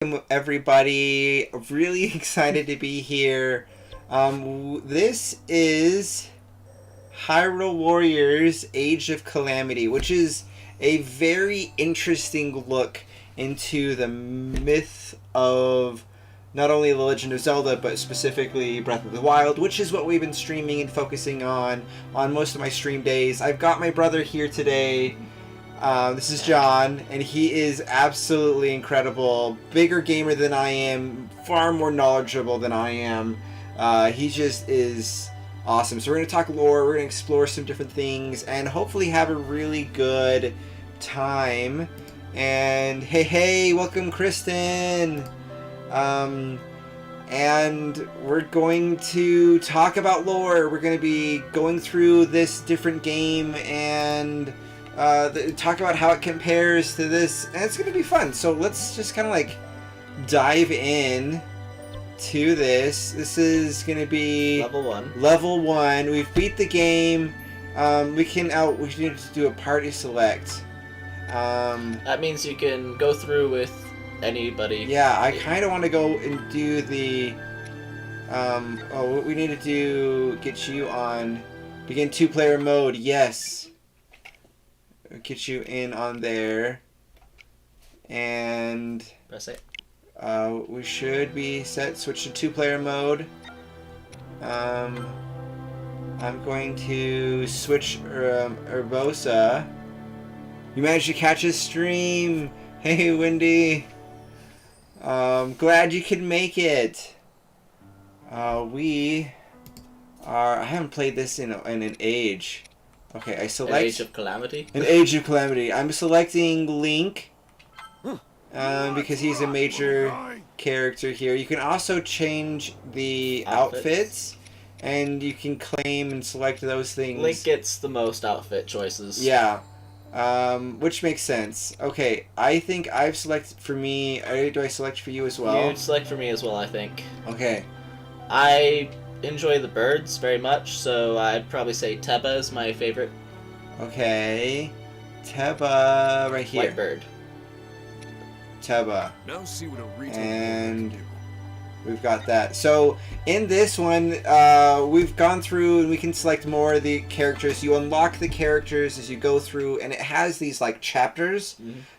Welcome everybody. Really excited to be here. This is Hyrule Warriors Age of Calamity, which is a very interesting look into the myth of not only The Legend of Zelda, but specifically Breath of the Wild, which is what we've been streaming and focusing on most of my stream days. I've got my brother here today. This is John, and he is absolutely incredible. Bigger gamer than I am, far more knowledgeable than I am. He just is awesome. So we're going to talk lore, we're going to explore some different things, and hopefully have a really good time. And hey, welcome Kristen! And we're going to talk about lore. We're going to be going through this different game and talk about how it compares to this, and it's going to be fun. So let's just kind of like dive in to this. This is going to be level one. We've beat the game. We need to do a party select. That means you can go through with anybody. Yeah, I kind of want to go and do the what we need to do, get you on begin 2-player mode. Yes, get you in on there, and press it. We should be set. Switch to 2-player mode. I'm going to switch Urbosa. You managed to catch his stream. Hey, Wendy. Glad you could make it. I haven't played this in an age. Okay, I select... An Age of Calamity? An Age of Calamity. I'm selecting Link, because he's a major character here. You can also change the outfits, and you can claim and select those things. Link gets the most outfit choices. Yeah, which makes sense. Okay, I think I've selected for me... Do I select for you as well? You'd select for me as well, I think. Okay. I enjoy the birds very much, so I'd probably say Teba is my favorite. Okay, Teba right here. White bird. Teba. Now see what a And we've got that. So in this one, we've gone through and we can select more of the characters. You unlock the characters as you go through, and it has these like chapters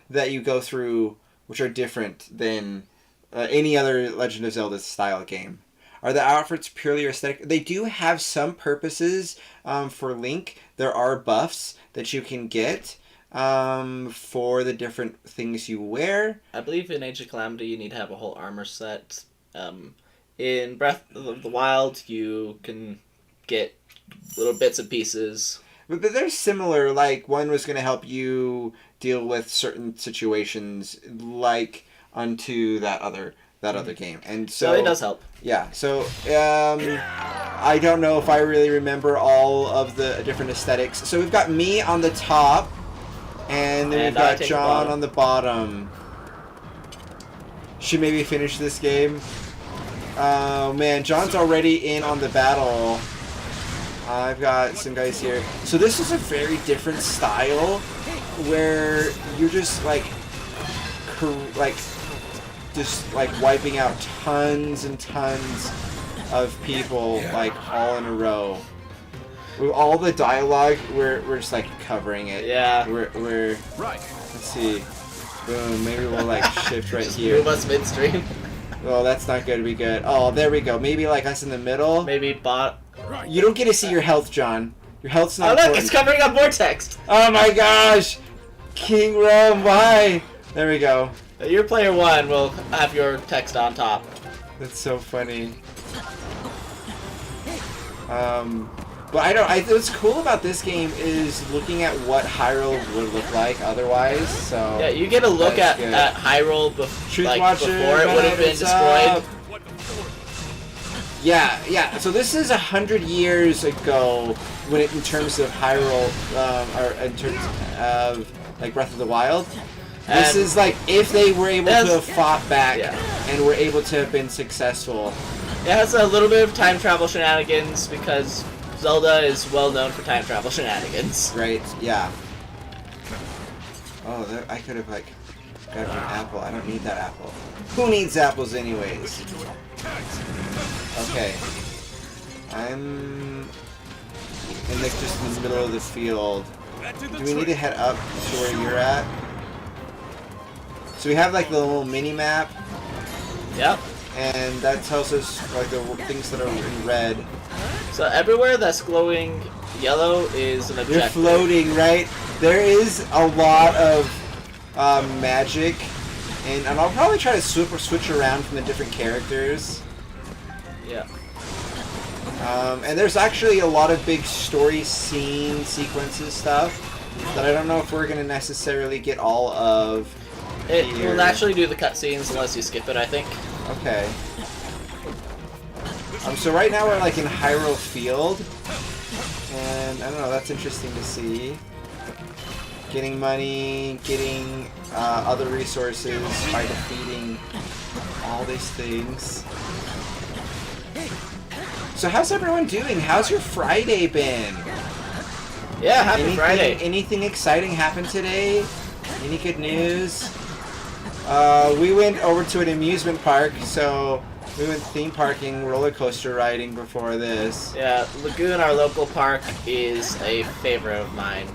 that you go through, which are different than any other Legend of Zelda style game. Are the outfits purely aesthetic? They do have some purposes for Link. There are buffs that you can get for the different things you wear. I believe in Age of Calamity you need to have a whole armor set. In Breath of the Wild you can get little bits and pieces. But they're similar. Like, one was going to help you deal with certain situations, like unto that other game. And so it does help. Yeah, so I don't know if I really remember all of the different aesthetics. So we've got me on the top, and then we've got John on the bottom. Should maybe finish this game. Oh man, John's already in on the battle. I've got some guys here. So this is a very different style, where you're just like wiping out tons and tons of people, like all in a row. With all the dialogue, we're just like covering it. Yeah. We're right. Let's see. Boom. Maybe we'll like shift right here. Move us midstream. Oh, that's not going to be good. Oh, there we go. Maybe like us in the middle. Maybe bot. You don't get to see your health, John. Your health's not Oh look, important. it's covering up more text. Oh my gosh! King Rome, why? There we go. Your player one will have your text on top. That's so funny. But what's cool about this game is looking at what Hyrule would look like otherwise. So yeah, you get a look at Hyrule before it would have been destroyed. Yeah. So this is 100 years ago in terms of Hyrule, or in terms of like Breath of the Wild. This is like if they were able to have fought back and were able to have been successful. It has a little bit of time travel shenanigans because Zelda is well known for time travel shenanigans. Right, yeah. Oh, I could have like Got an apple. I don't need that apple. Who needs apples anyways? Okay. I'm in just in the middle of the field. Do we need to head up to where you're at? So we have like the little mini map. Yep. And that tells us like the things that are in red. So everywhere that's glowing yellow is an objective. You're floating, right? There is a lot of magic, and I'll probably try to switch around from the different characters. Yeah. And there's actually a lot of big story scene sequences stuff that I don't know if we're gonna necessarily get all of. It will naturally do the cutscenes unless you skip it, I think. Okay. So right now we're like in Hyrule Field, and I don't know. That's interesting to see. Getting money, getting other resources by defeating all these things. So how's everyone doing? How's your Friday been? Yeah, happy Friday. Anything exciting happened today? Any good news? We went over to an amusement park, so we went theme parking, roller coaster riding before this. Yeah, Lagoon, our local park, is a favorite of mine.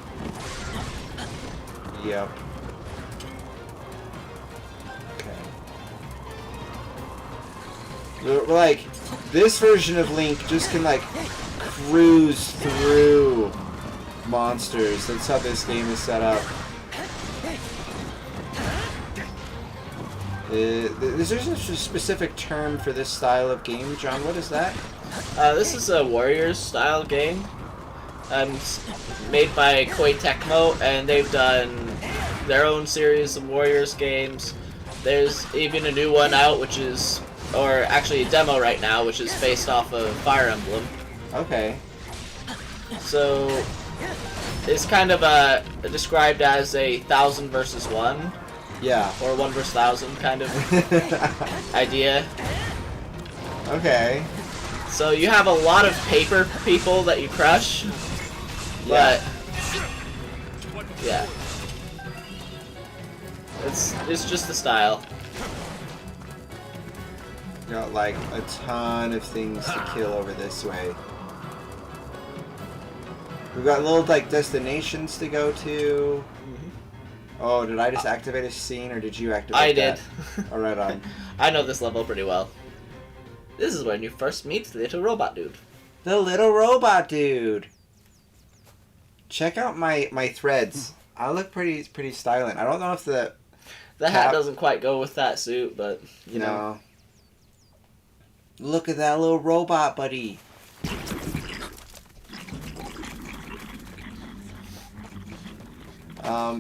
Yep. Okay. We're like, this version of Link just can like cruise through monsters. That's how this game is set up. Is there a specific term for this style of game, John? What is that? This is a Warriors style game. It's made by Koei Tecmo, and they've done their own series of Warriors games. There's even a new one out, which is, or actually a demo right now, which is based off of Fire Emblem. Okay. So it's kind of described as a 1,000 versus 1. Yeah. Or 1 versus 1,000 kind of idea. Okay. So you have a lot of paper people that you crush, but yeah, it's just the style. Got like a ton of things to kill over this way. We've got little like destinations to go to. Oh, did I just activate a scene, or did you activate I that? did. Oh, right on. I know this level pretty well. This is when you first meet the little robot dude. The little robot dude. Check out my threads. I look pretty styling. I don't know if the hat doesn't quite go with that suit, but you know. Look at that little robot, buddy.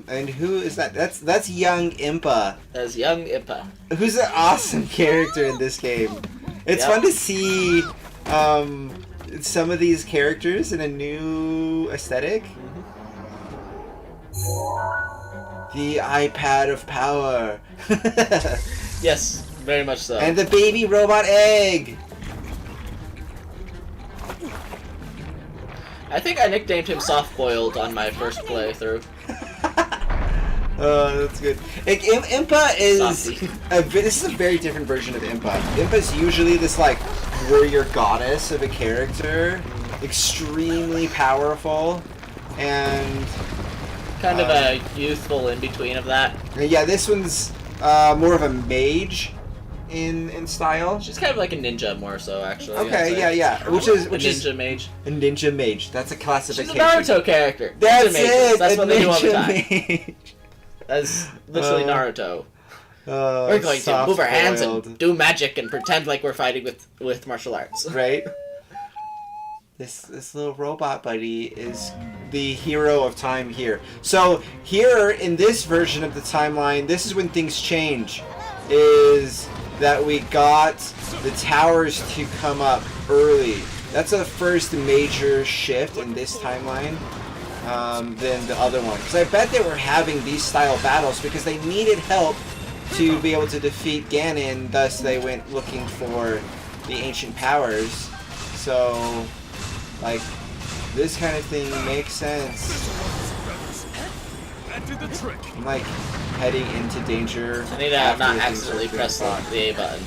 And who is that? That's young Impa. That's young Impa. Who's an awesome character in this game. It's fun to see some of these characters in a new aesthetic. The iPad of power. Yes, very much so. And the baby robot egg. I think I nicknamed him Soft Boiled on my first playthrough. Oh, that's good. Like, Impa is this is a very different version of Impa. Impa's usually this like warrior goddess of a character, extremely powerful, and kind of a youthful in between of that. Yeah, this one's more of a mage in style. She's kind of like a ninja more so, actually. Okay, yeah. Which is ninja mage. A ninja mage. That's a classification. She's a Naruto character. That's it. That's what they do all the time. Mage. That's literally Naruto. We're going to move our hands and do magic and pretend like we're fighting with martial arts. Right? This little robot buddy is the hero of time here. So here in this version of the timeline, this is when things change. Is that we got the towers to come up early. That's a first major shift in this timeline than the other one. Because I bet they were having these style battles because they needed help to be able to defeat Ganon, thus they went looking for the ancient powers. So, like, this kind of thing makes sense. I'm like, heading into danger. I need to after not things accidentally are being press fought. the A button.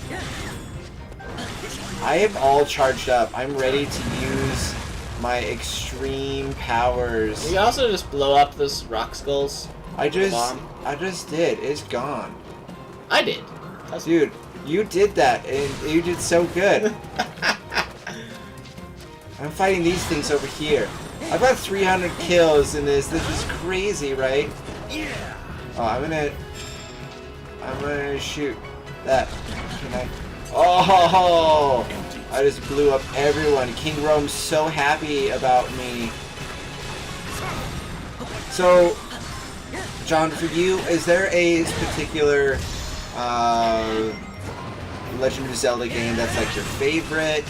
I am all charged up. I'm ready to use my extreme powers. You can also just blow up those rock skulls. I just did. It's gone. I did. Dude, you did that, and you did so good. I'm fighting these things over here. I've got 300 kills in this. This is crazy, right? Yeah. Oh, I'm gonna shoot that. Can I? Oh! I just blew up everyone. King Rome's so happy about me. So, John, for you, is there a particular Legend of Zelda game that's like your favorite?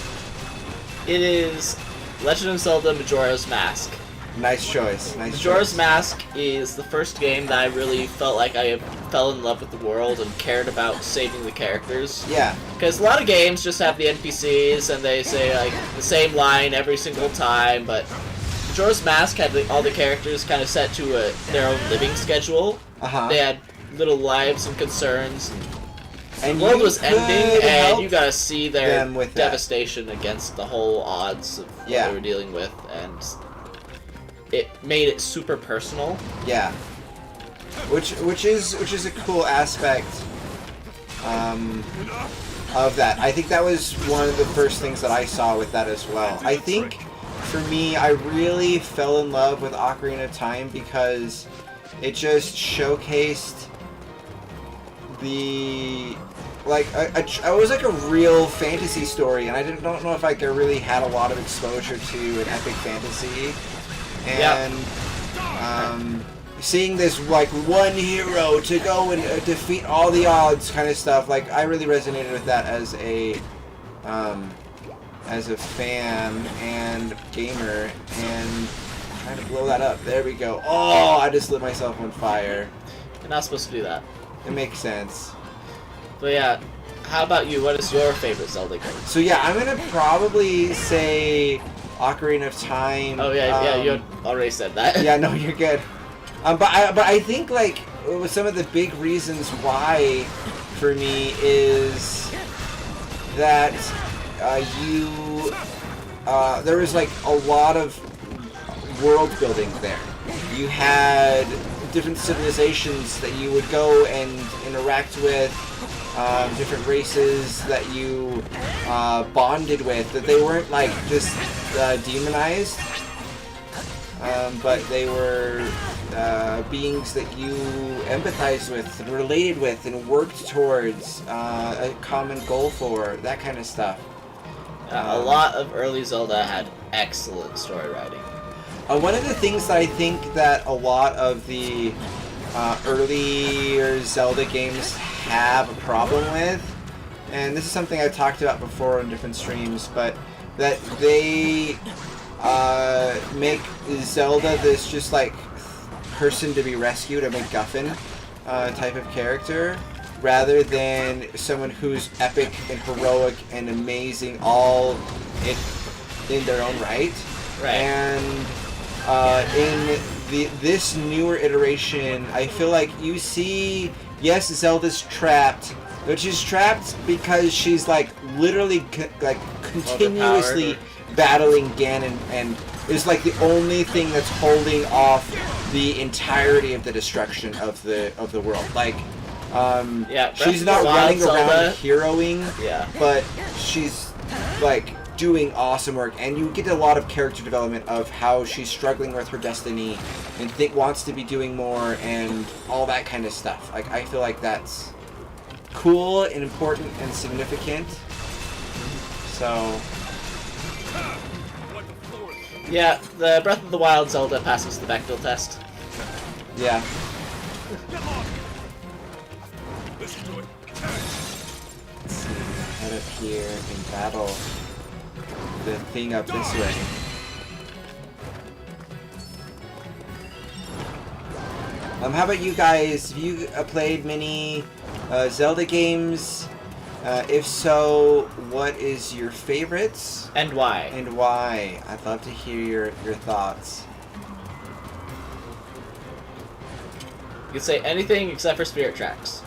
It is Legend of Zelda Majora's Mask. Nice choice. Majora's Mask is the first game that I really felt like I fell in love with the world and cared about saving the characters. Yeah. Because a lot of games just have the NPCs and they say like the same line every single time, but Majora's Mask had all the characters kind of set to their own living schedule. They had little lives and concerns. And the world was ending, and you gotta see their devastation against the whole odds of what they were dealing with, and it made it super personal. Yeah. Which is a cool aspect of that. I think that was one of the first things that I saw with that as well. I think for me, I really fell in love with Ocarina of Time because it just showcased the it was like a real fantasy story, and I don't know if I really had a lot of exposure to an epic fantasy, and seeing this like one hero to go and defeat all the odds kind of stuff, like I really resonated with that as a fan and gamer, and trying to blow that up. There we go. Oh, I just lit myself on fire. You're not supposed to do that. It makes sense. But yeah, how about you? What is your favorite Zelda game? So yeah, I'm gonna probably say Ocarina of Time. Oh yeah, you already said that. Yeah, no, you're good. But I think like some of the big reasons why for me is that there was like a lot of world building there. You had different civilizations that you would go and interact with, different races that you bonded with, that they weren't like just demonized, but they were beings that you empathized with and related with and worked towards a common goal for, that kind of stuff. A lot of early Zelda had excellent story writing. One of the things that I think that a lot of the earlier Zelda games have a problem with, and this is something I've talked about before on different streams, but that they make Zelda this just like person to be rescued, a MacGuffin type of character, rather than someone who's epic and heroic and amazing all in their own right. Right. And in this newer iteration, I feel like you see, yes, Zelda's trapped, but she's trapped because she's like literally continuously battling Ganon, and is like the only thing that's holding off the entirety of the destruction of the world. Like, she's not running around heroing, but she's like doing awesome work, and you get a lot of character development of how she's struggling with her destiny and wants to be doing more and all that kind of stuff. Like, I feel like that's cool and important and significant. So yeah, the Breath of the Wild Zelda passes the Bechdel test. Yeah. Let's see, head up here and battle the thing up this way. How about you guys? Have you played many Zelda games? If so, what is your favorites? And why? And why? I'd love to hear your thoughts. You can say anything except for Spirit Tracks.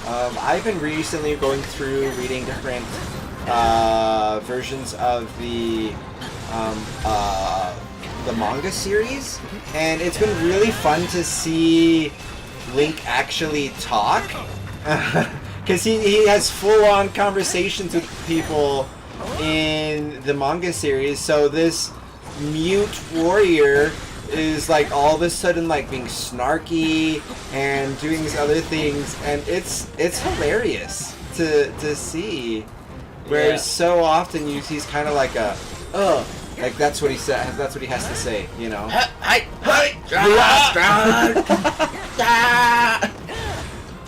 I've been recently going through reading different versions of the manga series, and it's been really fun to see Link actually talk, because he has full-on conversations with people in the manga series. So this mute warrior is like all of a sudden like being snarky and doing these other things, and it's hilarious to see. Whereas so often he's kind of like a like that's what he said. That's what he has to say, you know.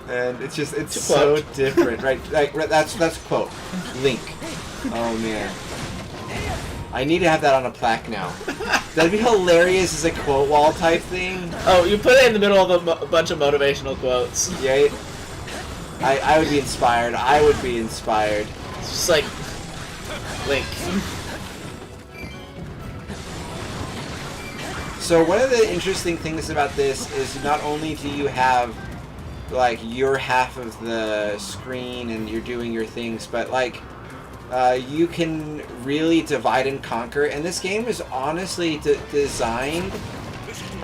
And it's so different, right? Like that's a quote. Link. Oh man. I need to have that on a plaque now. That'd be hilarious as a quote wall type thing. Oh, you put it in the middle of a bunch of motivational quotes. Yeah. I would be inspired. I would be inspired. It's just like Link. So one of the interesting things about this is not only do you have like your half of the screen and you're doing your things, but like you can really divide and conquer, and this game is honestly designed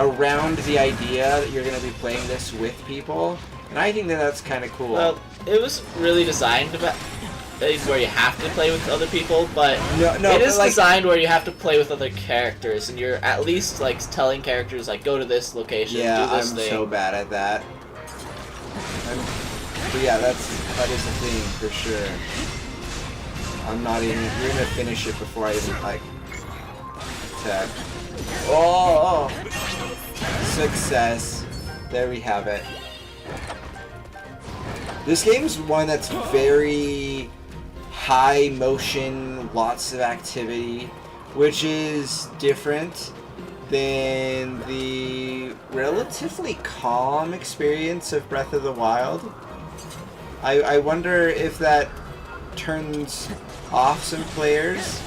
around the idea that you're going to be playing this with people, and I think that that's kind of cool. Well, it was really designed about where you have to play with other people, but it is like, designed where you have to play with other characters, and you're at least like telling characters like go to this location, do this thing. I'm so bad at that. But yeah, that is a thing for sure. I'm not even. You're gonna finish it before I even like attack. Oh! Success. There we have it. This game's one that's very high motion, lots of activity, which is different than the relatively calm experience of Breath of the Wild. I wonder if that turns off some players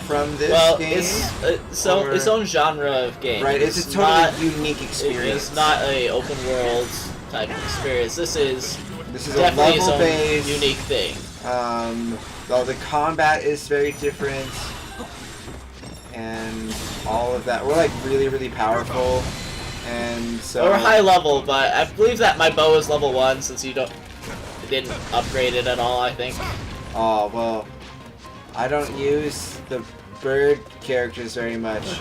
from this game. It's its own genre of game. Right, it's a totally unique experience. It's not a open world type of experience. This is a definitely level-based, unique thing. The combat is very different, and all of that. We're like really, really powerful, and so we're high level, but I believe that my bow is level 1 since you didn't upgrade it at all. I think. Oh well, I don't use the bird characters very much.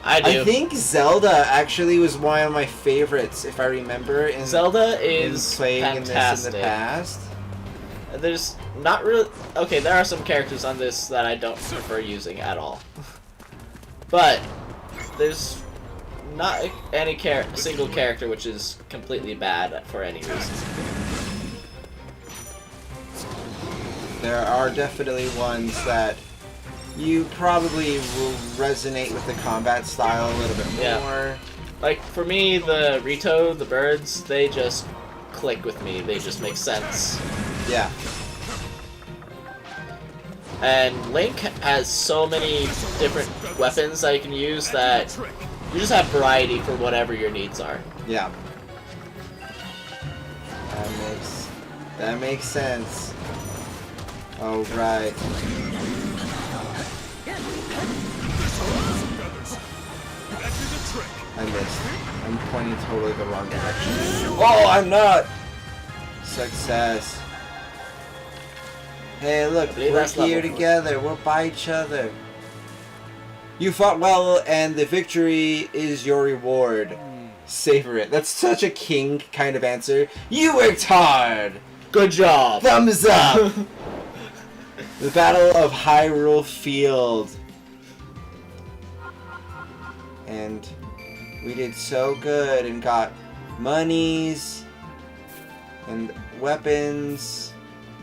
I do. I think Zelda actually was one of my favorites, if I remember. Zelda is playing fantastic. in this in the past. There's not really... Okay, there are some characters on this that I don't prefer using at all. But there's not any single character which is completely bad for any reason. There are definitely ones that you probably will resonate with the combat style a little bit more. Yeah. Like, for me, the Rito, the birds, they just click with me. They just make sense. Yeah. And Link has so many different weapons that you can use that you just have variety for whatever your needs are. Yeah. That makes sense. Oh, right. I missed. I'm pointing totally the wrong direction. Oh, I'm not! Success. Hey, look, we're here together. We're by each other. You fought well, and the victory is your reward. Savor it. That's such a king kind of answer. You worked hard! Good job! Thumbs up! The Battle of Hyrule Field. And we did so good and got monies and weapons.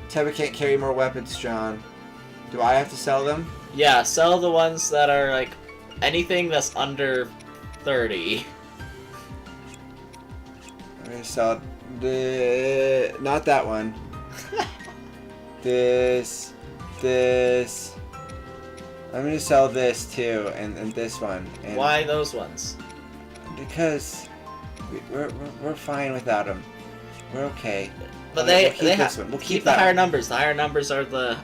Teba can't carry more weapons, John. Do I have to sell them? Yeah, sell the ones that are like anything that's under 30. I'm gonna sell not that one. This. I'm gonna sell this too, and this one. And why those ones? because We're fine without them. We're okay. But Okay, they this have one. We'll keep the that higher one. numbers. The higher numbers are the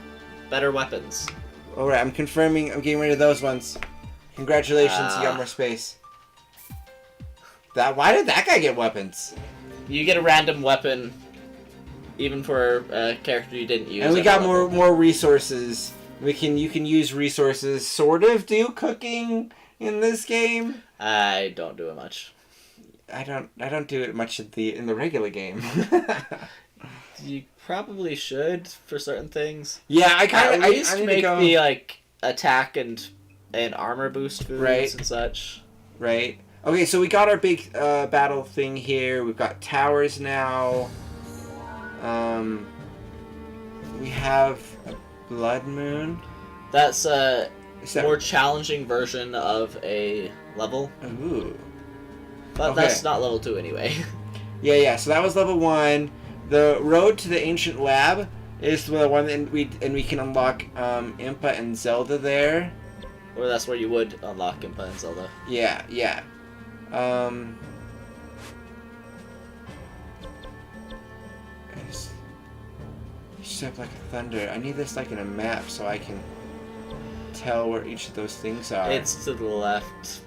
better weapons. Alright, I'm confirming. I'm getting rid of those ones. Congratulations, you got more space. Why did that guy get weapons? You get a random weapon, even for a character you didn't use. And we got more resources. You can use resources. Sort of do cooking in this game. I don't do it much. I don't do it much in the regular game. You probably should for certain things. Yeah, I kind of. At least make the like attack and armor boost foods and such. Right. Okay, so we got our big battle thing here. We've got towers now. We have a blood moon. That's a more challenging version of a level. Ooh. But that's not level 2 anyway. Yeah. So that was level 1. The road to the ancient lab is the one that we can unlock Impa and Zelda there. Or that's where you would unlock Impa and Zelda. Yeah. I just step like a thunder. I need this like in a map so I can tell where each of those things are. It's to the left.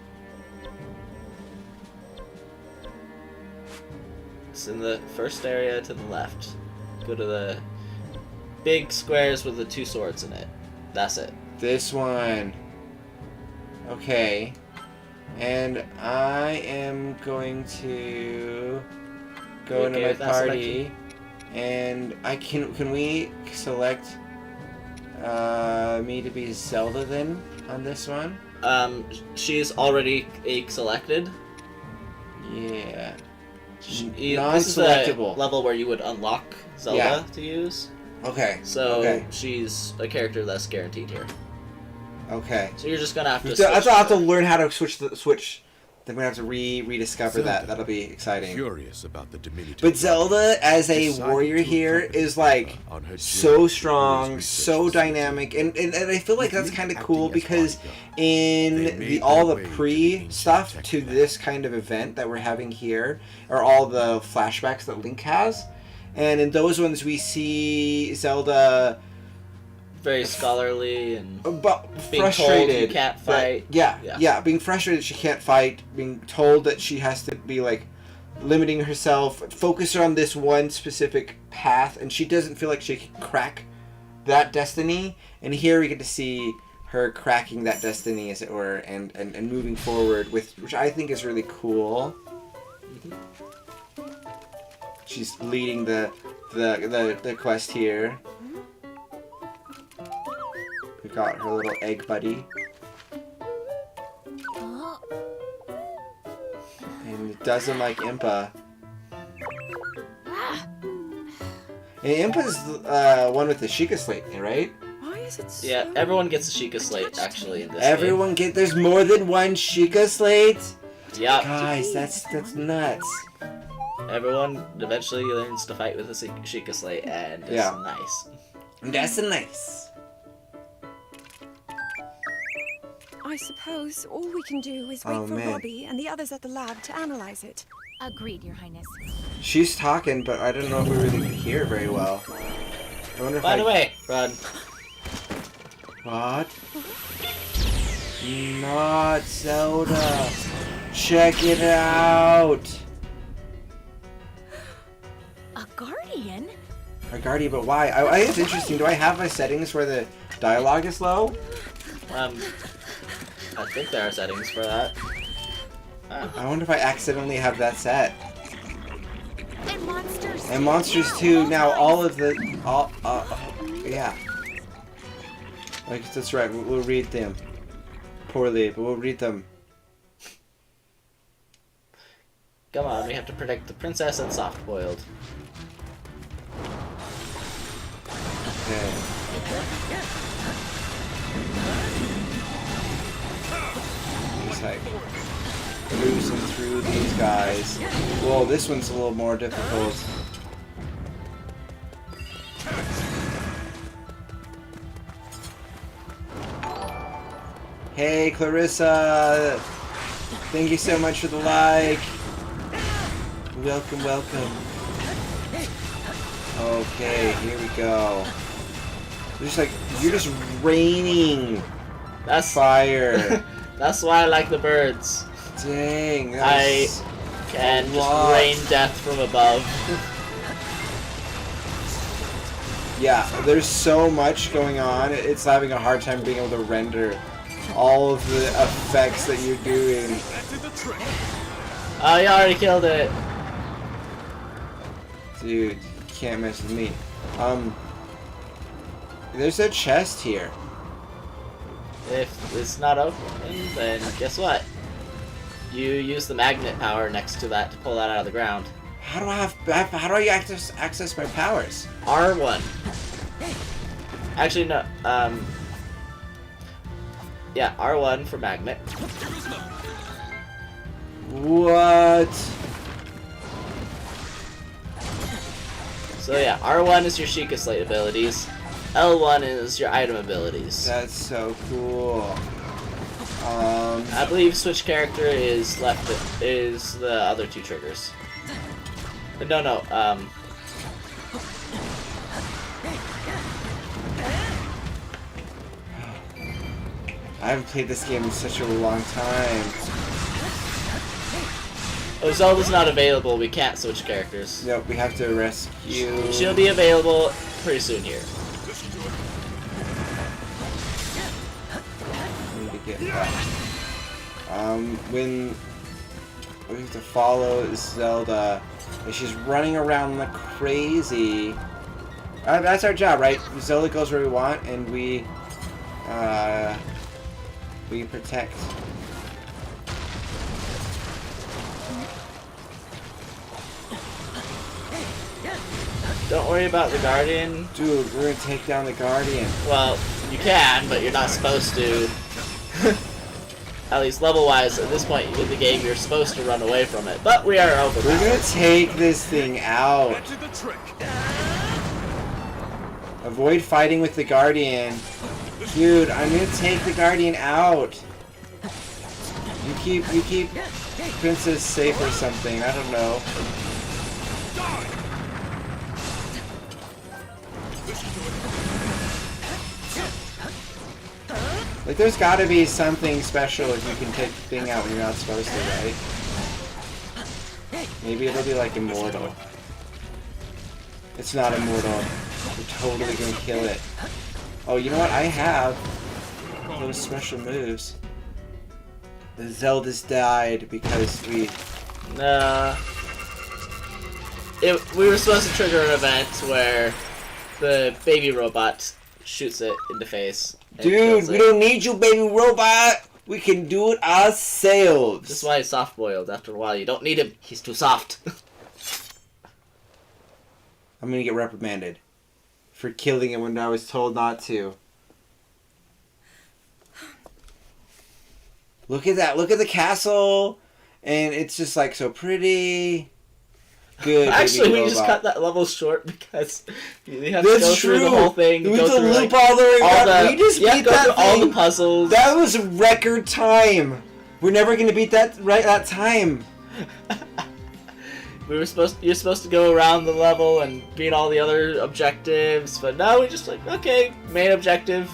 It's in the first area to the left. Go to the big squares with the 2 swords in it. That's it. This one. Okay. And I am going to go into my party. And can we select me to be Zelda then on this one? She's already selected. Yeah. This is the level where you would unlock Zelda to use. Okay. So she's a character that's guaranteed here. Okay. So you're just gonna have to. I have to learn how to switch. Then we have to rediscover that. That'll be exciting. Curious about the diminutive. But Zelda as a warrior here is like so strong, so dynamic, and I feel like that's kind of cool because in all the pre stuff to this kind of event that we're having here are all the flashbacks that Link has, and in those ones we see Zelda very scholarly and being frustrated told you can't fight. Being frustrated she can't fight, being told that she has to be like limiting herself, focus on this one specific path, and she doesn't feel like she can crack that destiny. And here we get to see her cracking that destiny, as it were, and moving forward which I think is really cool. She's leading the quest here. We got her little egg buddy. And it doesn't like Impa. And Impa's one with the Sheikah Slate, right? Why is it so everyone gets a Sheikah Slate actually in this game. There's more than one Sheikah Slate? Yeah. Guys, that's nuts. Everyone eventually learns to fight with a Sheikah Slate, and it's nice. That's nice. I suppose all we can do is wait for Robbie and the others at the lab to analyze it. Agreed, Your Highness. She's talking, but I don't know if we really can hear her very well. I wonder if By the way, run. What? Not Zelda. Check it out. A guardian? A guardian, but why? I think it's interesting. Do I have my settings where the dialogue is low? I think there are settings for that. I wonder if I accidentally have that set. And monsters. And monsters too. Now all of the yeah. Like that's right. We'll read them poorly, but we'll read them. Come on, we have to protect the princess and soft-boiled. Okay. Just like cruising through these guys. Whoa, this one's a little more difficult. Hey, Clarissa! Thank you so much for the like. Welcome, welcome. Okay, here we go. You're just raining That's fire. That's why I like the birds. Dang, I can just rain death from above. Yeah, there's so much going on. It's having a hard time being able to render all of the effects that you're doing. Oh, you already killed it. Dude, you can't mess with me. There's a chest here. If it's not open, then guess what? You use the magnet power next to that to pull that out of the ground. How do I access my powers? R1. Actually, no. Yeah, R1 for magnet. What? So yeah, R1 is your Sheikah Slate abilities. L1 is your item abilities. That's so cool. I believe switch character is the other two triggers. But no. I haven't played this game in such a long time. Oh, Zelda's not available. We can't switch characters. Nope, we have to rescue. She'll be available pretty soon here. I need to get that. When we have to follow Zelda, and she's running around like crazy. That's our job, right? Zelda goes where we want, and we protect. Don't worry about the Guardian. Dude, we're gonna take down the Guardian. Well, you can, but you're not supposed to. At least level-wise, at this point in the game, you're supposed to run away from it. But we are overpowered. We're gonna take this thing out. Avoid fighting with the Guardian. Dude, I'm gonna take the Guardian out. You keep Princess safe or something. I don't know. Like, there's gotta be something special if you can take the thing out when you're not supposed to, right? Maybe it'll be like immortal. It's not immortal. We're totally gonna kill it. Oh, you know what? I have those special moves. The Zelda's died because we... Nah. We were supposed to trigger an event where the baby robot shoots it in the face. Dude, we don't need you, baby robot! We can do it ourselves! That's why he's soft-boiled. After a while, you don't need him. He's too soft. I'm gonna get reprimanded for killing it when I was told not to. Look at that. Look at the castle. And it's just like so pretty. Good. Actually, baby we just robot. cut that level short because you have That's to go true. through the whole thing. We go have to through, loop like, all the way all around. the, We just you have beat to go that through all thing. the puzzles. That was record time. We're never gonna beat that that time. You're supposed to go around the level and beat all the other objectives, but no, we just like, okay, main objective,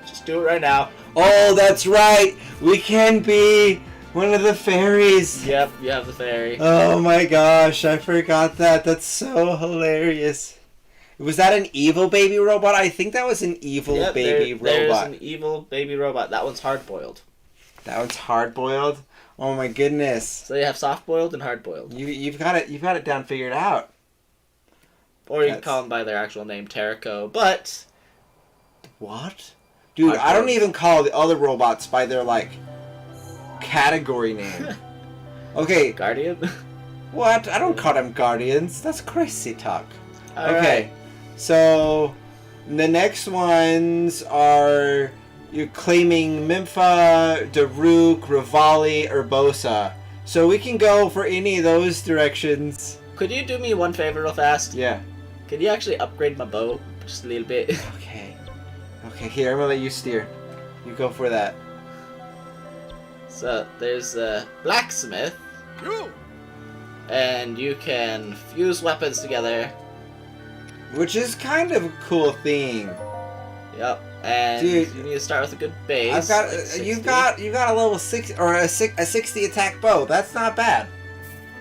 just do it right now. Oh, that's right. We can be one of the fairies. Yep, you have the fairy. Oh my gosh, I forgot that. That's so hilarious. Was that an evil baby robot? I think that was an evil baby robot. There's an evil baby robot. That one's hard-boiled. That one's hard-boiled? Oh my goodness. So you have soft-boiled and hard-boiled. You've got it down figured out. Or you can call them by their actual name, Terrico, but... What? Dude, I don't even call the other robots by their, like, category name. Okay. Guardian? What? I don't call them guardians. That's crazy talk. All okay. right. So, the next ones are... You're claiming Impa, Daruk, Rivali, Urbosa. So we can go for any of those directions. Could you do me one favor real fast? Yeah. Could you actually upgrade my bow just a little bit? Okay. Okay, here, I'm gonna let you steer. You go for that. So, there's a blacksmith. and you can fuse weapons together. Which is kind of a cool thing. Yep. And Dude, you need to start with a good base. I've got like you got a level 6 or a 60 attack bow. That's not bad.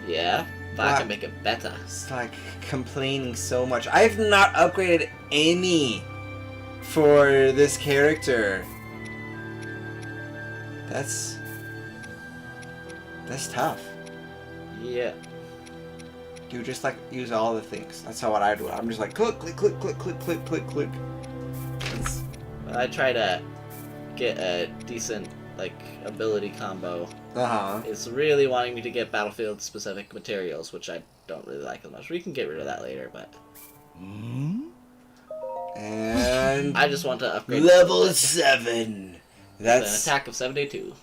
Yeah, but I can make it better. It's like complaining so much. I've not upgraded any for this character. That's tough. Yeah. Dude, just like use all the things. That's how I do it. I'm just like click, click, click, click, click, click, click, click. I try to get a decent like ability combo. It's really wanting me to get battlefield specific materials, which I don't really like as much. We can get rid of that later, but. And I just want to upgrade. Level 7. That's an attack of 72.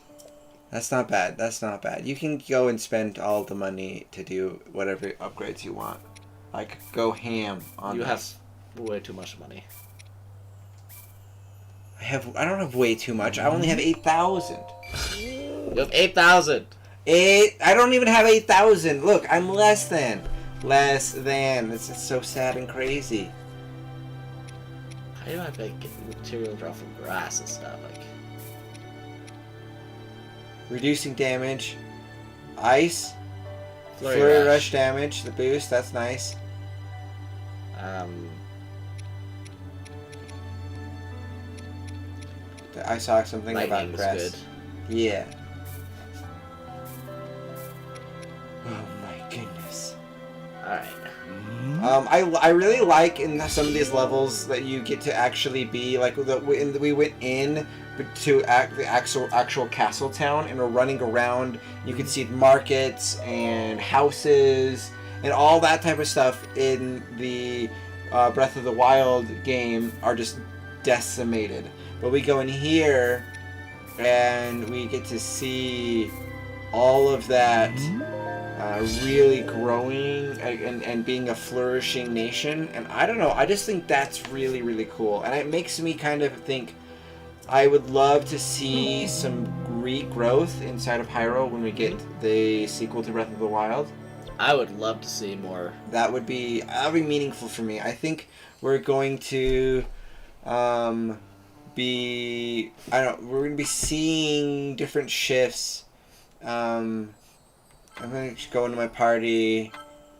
That's not bad. That's not bad. You can go and spend all the money to do whatever upgrades you want. Like go ham on. You have way too much money. I don't have way too much. I only have 8,000. You have 8,000. I don't even have 8,000. Look, I'm less than. Less than. This is so sad and crazy. How do I get material draw from grass and stuff? Like reducing damage. Ice. Flurry rush damage. The boost. That's nice. I saw something about grass. Good. Yeah. Oh my goodness. Alright. I really like in some of these levels that you get to actually be like we went in to the actual castle town and we're running around. You can see markets and houses and all that type of stuff in the Breath of the Wild game are just decimated. But we go in here and we get to see all of that really growing and being a flourishing nation. And I don't know, I just think that's really, really cool. And it makes me kind of think I would love to see some regrowth inside of Hyrule when we get the sequel to Breath of the Wild. I would love to see more. That would be meaningful for me. I think we're going to we're going to be seeing different shifts. I'm going to go into my party,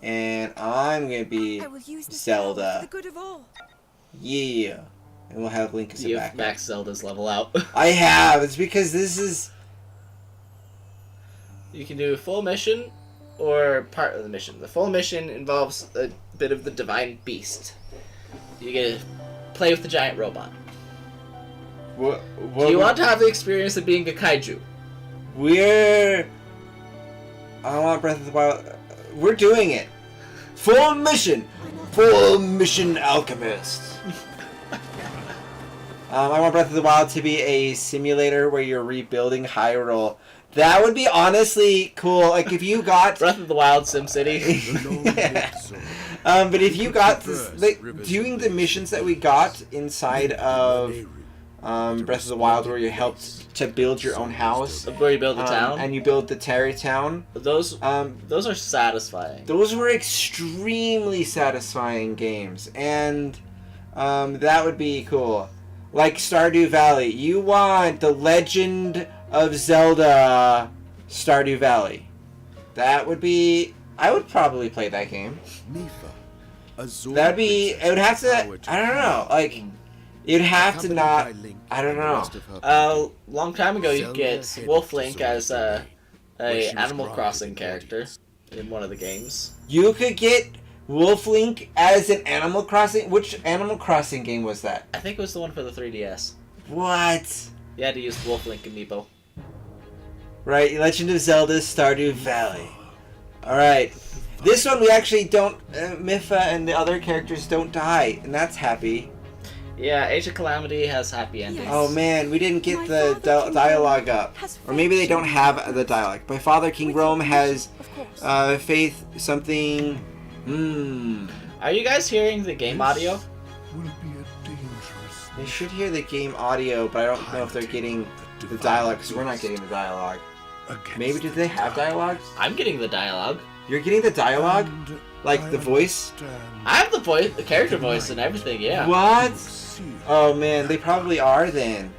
and I'm going to be Zelda. For the good of all. Yeah. And we'll have Link as a backup. You've maxed Zelda's level out. I have. It's because this is... You can do a full mission or part of the mission. The full mission involves a bit of the Divine Beast. You get to play with the giant robot. What Do you want to have the experience of being a kaiju? I want Breath of the Wild. We're doing it. Full mission. Full mission alchemist. I want Breath of the Wild to be a simulator where you're rebuilding Hyrule. That would be honestly cool. Like if you got Breath of the Wild SimCity. Yeah. But if you got this, doing the missions that we got inside of Breath of the Wild, where you helped to build your own house, Where you build the town, and you build the Terry town. Those are satisfying. Those were extremely satisfying games, and that would be cool. Like Stardew Valley, you want the Legend of Zelda Stardew Valley. That would be. I would probably play that game. That'd be. It would have to. I don't know. Like, you'd have to not. I don't know. A long time ago, you get Wolf Link as a Animal Crossing character in one of the games. You could get Wolf Link as an Animal Crossing. Which Animal Crossing game was that? I think it was the one for the 3DS. What? You had to use Wolf Link amiibo. Right, Legend of Zelda Stardew Valley. Alright. This one we actually don't... Mifa and the other characters don't die, and that's happy. Yeah, Age of Calamity has happy endings. Yes. Oh man, we didn't get the dialogue up. Or maybe they don't have the dialogue. My father, King Rome, has faith something... Are you guys hearing the game audio? They should hear the game audio, but I don't know if they're getting the dialogue, because we're not getting the dialogue. Maybe do they have dialogue? I'm getting the dialogue. You're getting the dialogue? Like the voice? I have the voice, the character voice and everything, yeah. What? Oh man, they probably are then.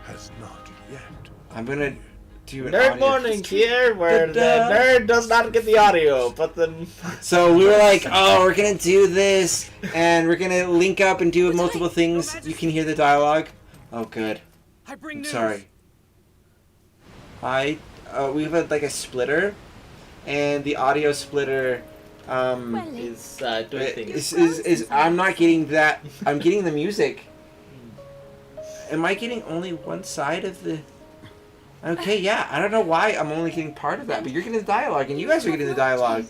Has not yet. I'm gonna do an Nerd audio. morning here, where the nerd does not get the audio, but then... So we were like, oh, we're gonna do this, and we're gonna link up and do multiple things. You can hear the dialogue. Oh, good. I'm sorry. We have like a splitter, and the audio splitter is doing things. is I'm not getting that. I'm getting the music. Am I getting only one side of the? Okay, yeah. I don't know why I'm only getting part of that, but you're getting the dialogue, and you guys are getting the dialogue.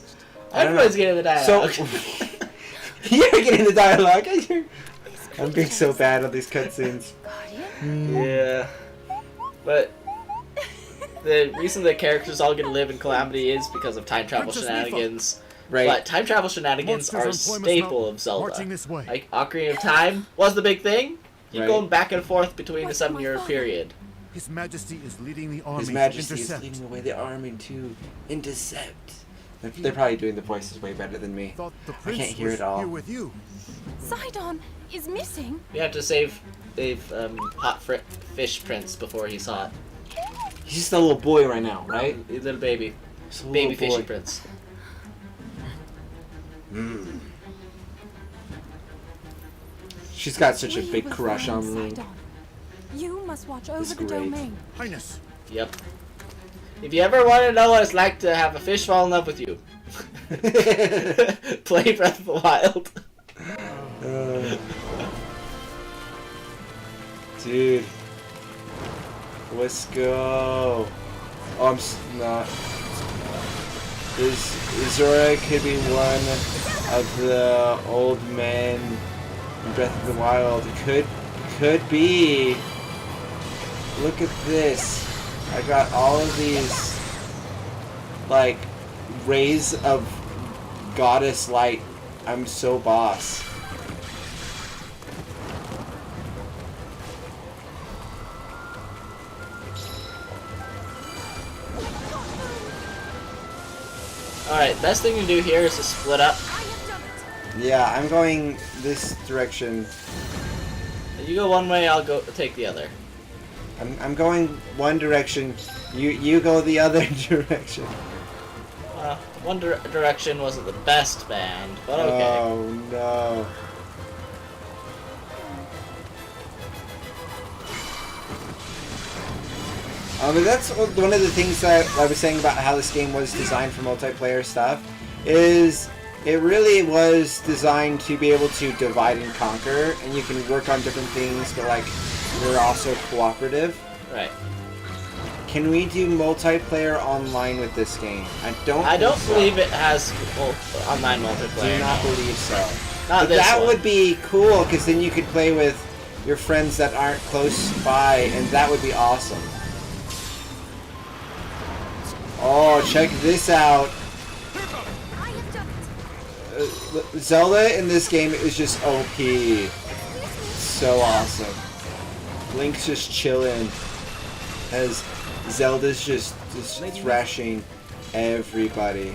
Everybody's getting the dialogue. So you're getting the dialogue. I'm being so bad at these cutscenes. Yeah, but the reason the characters all get to live in Calamity is because of time travel shenanigans. Right. But time travel shenanigans are a staple of Zelda. Like Ocarina of Time was the big thing. You're going back and forth between the 7-year period. His Majesty is leading the army. His Majesty is leading away the army to intercept. They're probably doing the voices way better than me. I can't hear it all. Sidon is missing. We have to save Hot Fish Prince before he's hot. He's just a little boy right now, right? He's a little baby. Just a little Baby boy. Fishy Prince. She's got such a big crush on Link. You must watch over It's the great. domain. Highness. Yep. If you ever want to know what it's like to have a fish fall in love with you, play Breath of the Wild. Dude. Let's go. Oh, I'm not. Zora could be one of the old men in Breath of the Wild. Could be. Look at this. I got all of these, like, rays of goddess light. I'm so boss. Alright, best thing to do here is to split up. Yeah, I'm going this direction. You go one way, I'll go take the other. I'm going one direction. You go the other direction. One Direction wasn't the best band, but okay. Oh no. But that's one of the things that I was saying about how this game was designed for multiplayer stuff, is it really was designed to be able to divide and conquer, and you can work on different things, but like, we're also cooperative. Right. Can we do multiplayer online with this game? I don't believe it has online multiplayer. Do not believe so. Not but this that one. would be cool, because then you could play with your friends that aren't close by, and that would be awesome. Oh, check this out. Zelda in this game is just OP. So awesome. Link's just chilling as Zelda's just thrashing everybody.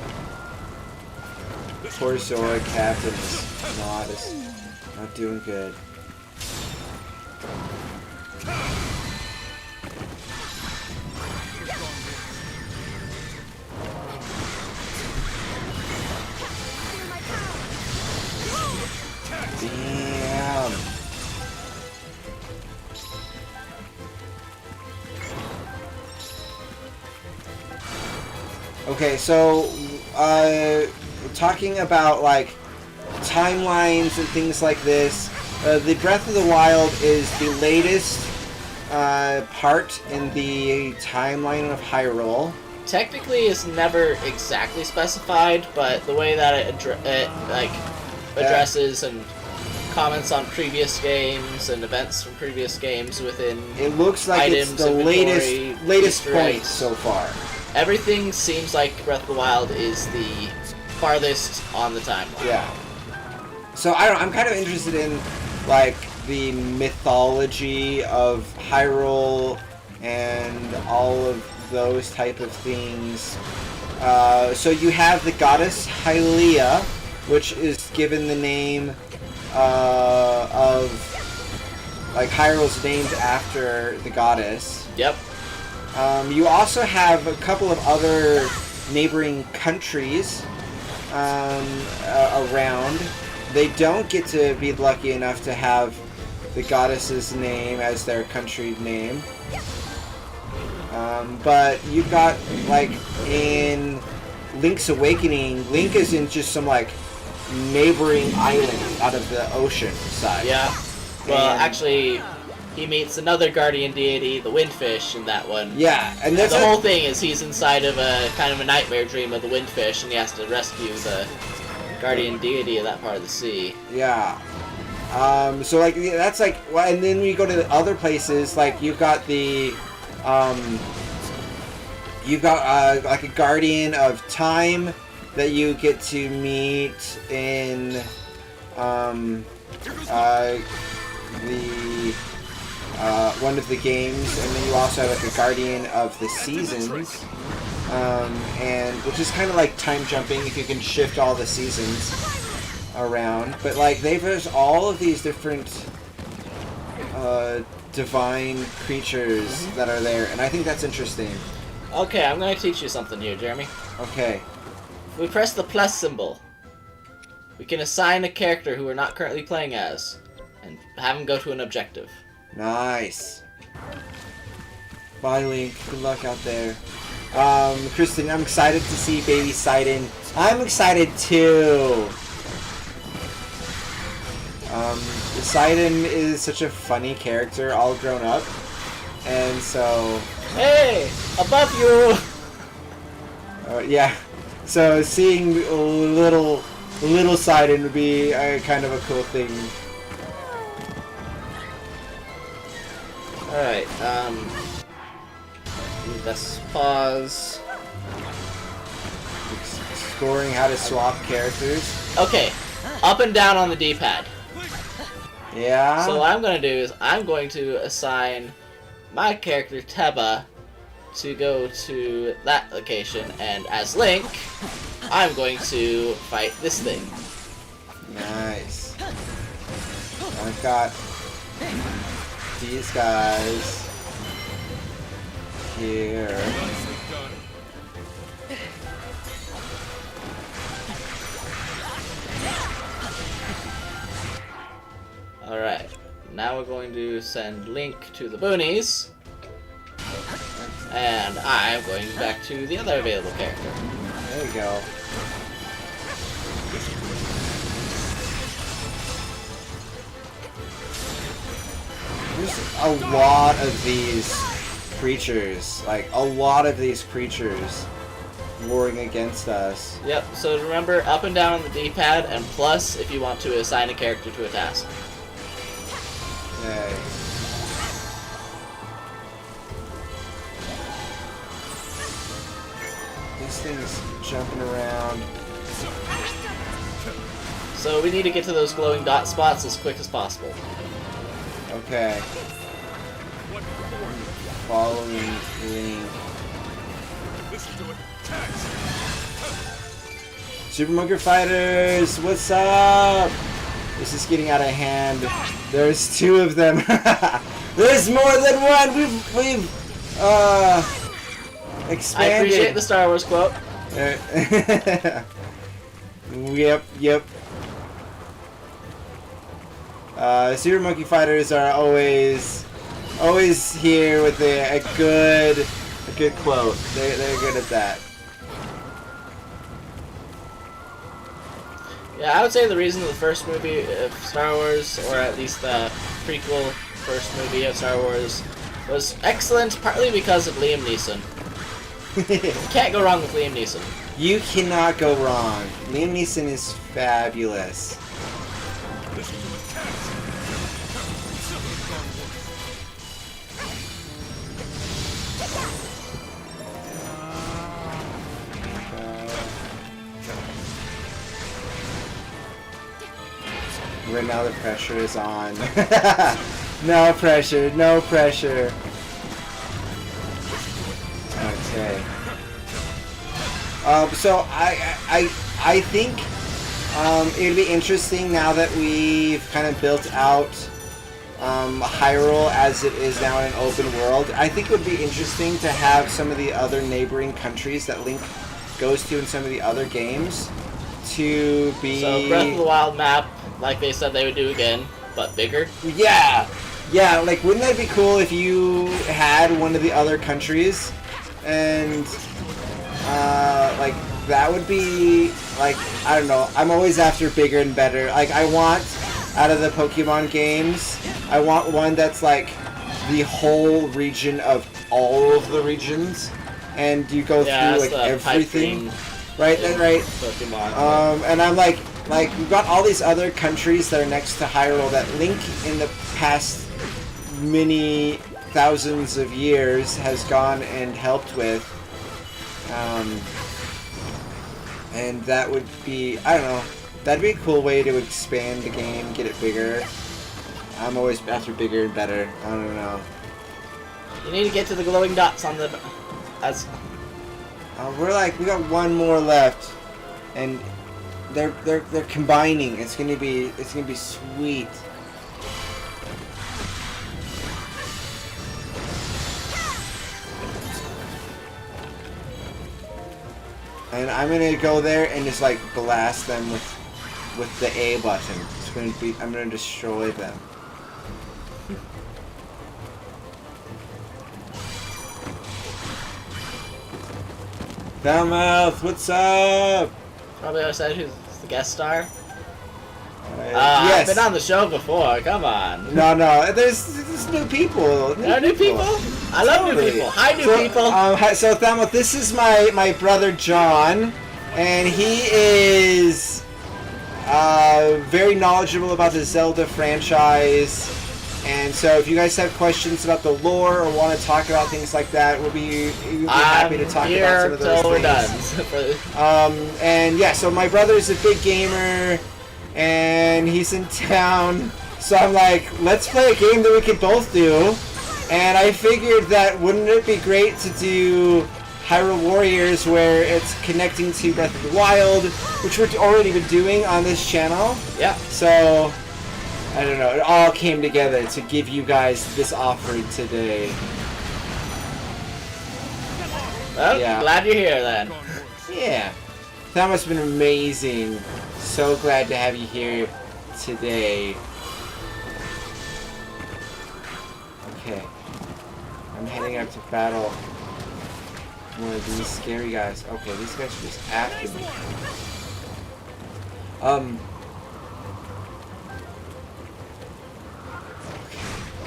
Poor Zora Captain is not doing good. Damn. Okay, so talking about like timelines and things like this, the Breath of the Wild is the latest part in the timeline of Hyrule. Technically, it's never exactly specified, but the way that it addresses and comments on previous games and events from previous games within it looks like items, it's the latest point so far. Everything seems like Breath of the Wild is the farthest on the timeline. Yeah. So I'm kind of interested in like the mythology of Hyrule and all of those type of things. So you have the goddess Hylia, which is given the name of like Hyrule's named after the goddess. Yep. You also have a couple of other neighboring countries around. They don't get to be lucky enough to have the goddess's name as their country name. But you've got, like, in Link's Awakening, Link is in just some, like, neighboring island out of the ocean side. Yeah. Well, actually, he meets another guardian deity, the Windfish, in that one. Yeah, and that's the whole thing is he's inside of a kind of a nightmare dream of the Windfish, and he has to rescue the guardian deity of that part of the sea. Yeah. So, like, that's, like, well, and then we go to the other places, like, you've got the, like, a guardian of time that you get to meet in, one of the games, and then you also have, like, a guardian of the seasons, and which is kind of like time jumping if you can shift all the seasons around. But, like, there's all of these different divine creatures that are there, and I think that's interesting. Okay, I'm going to teach you something here, Jeremy. Okay. If we press the plus symbol, we can assign a character who we're not currently playing as, and have him go to an objective. Nice. Bye, Link. Good luck out there. Kristen, I'm excited to see baby Sidon. I'm excited too. Sidon is such a funny character, all grown up, and so. Hey, above you. Yeah. So seeing little Sidon would be kind of a cool thing. Alright, let's pause. Exploring how to swap characters. Okay, up and down on the D-pad. Yeah. So what I'm going to do is I'm going to assign my character Teba to go to that location, and as Link, I'm going to fight this thing. Nice. I've got these guys here. Alright, now we're going to send Link to the boonies, and I'm going back to the other available character. There we go. There's a lot of these creatures, like a lot of these creatures warring against us. Yep, so remember up and down on the D-pad, and plus if you want to assign a character to a task. Okay. This thing's jumping around. So we need to get to those glowing dot spots as quick as possible. Okay. Following Link. Super Monkey Fighters, what's up? This is getting out of hand. There's two of them. There's more than one. We've expanded. I appreciate the Star Wars quote. Yep. Super Monkey Fighters are always here with a good quote. They're good at that. Yeah, I would say the reason the first movie of Star Wars, or at least the prequel first movie of Star Wars, was excellent, partly because of Liam Neeson. You can't go wrong with Liam Neeson. You cannot go wrong. Liam Neeson is fabulous. Right now the pressure is on. No pressure. Okay. So I think it'd be interesting now that we've kind of built out Hyrule as it is now in an open world. I think it would be interesting to have some of the other neighboring countries that Link goes to in some of the other games to be... So Breath of the Wild map, like they said they would do again, but bigger? Yeah! Yeah, like, wouldn't that be cool if you had one of the other countries? And, like, that would be, like, I don't know, I'm always after bigger and better. Like, I want, out of the Pokemon games, I want one that's, like, the whole region of all of the regions. And you go through, like, everything. Right, right. Pokemon. And I'm like, we've got all these other countries that are next to Hyrule that Link in the past many thousands of years has gone and helped with. And that would be, I don't know, that'd be a cool way to expand the game, get it bigger. I'm always after bigger and better. I don't know. You need to get to the glowing dots on the... we got one more left, and they're combining. It's gonna be sweet. And I'm gonna go there and just like blast them with the A button. I'm gonna destroy them. Downmouth, what's up? Probably I said who's the guest star. Yes. I've been on the show before. Come on. No, there's new people. There are new people? I love new people. Hi, new people. So Thelma, this is my brother John, and he is very knowledgeable about the Zelda franchise. And so if you guys have questions about the lore or want to talk about things like that, we'll be happy to talk about some of those things. And yeah, so my brother's a big gamer, and he's in town. So I'm like, let's play a game that we can both do. And I figured that wouldn't it be great to do Hyrule Warriors, where it's connecting to Breath of the Wild, which we've already been doing on this channel. Yeah. So I don't know, it all came together to give you guys this offering today. Well, Yeah. glad you're here then. Yeah. That must have been amazing. So glad to have you here today. Okay. I'm heading out to battle one of these scary guys. Okay, these guys are just after me.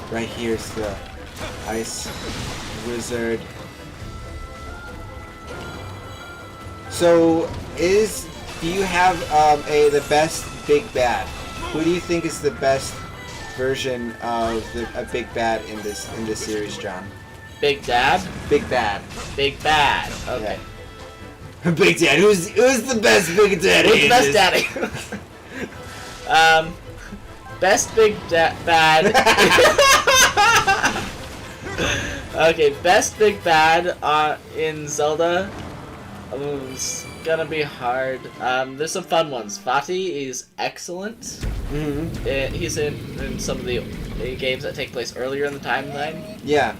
Right here's the ice wizard. So, do you have the best Big Bad? Who do you think is the best version of a Big Bad in this series, John? Big Dad? Big Bad. Big Bad. Okay. Yeah. Big Dad. Who's the best Big Daddy? Who's the best daddy? Best Big Bad. Okay, best Big Bad in Zelda. It's gonna be hard. There's some fun ones. Vati is excellent. Mm-hmm. He's in some of the games that take place earlier in the timeline. Yeah.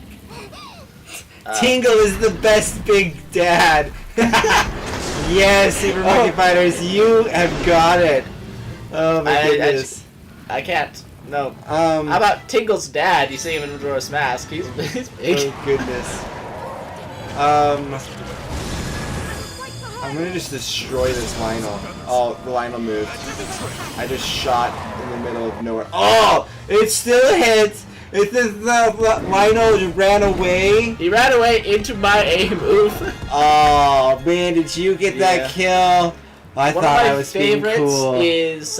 Tingle is the best Big Dad. Yes, Super Monkey Fighters, you have got it. Oh my goodness. I can't. No. How How about Tingle's dad? You see him in Majora's Mask. He's big. Oh goodness. I'm gonna just destroy this Lionel. Oh, the Lionel moved. I just shot in the middle of nowhere. Oh! It still hits! It's the Lionel just ran away. He ran away into my A move. Oh man, did you get that kill? I thought I was being cool. One of my favorites is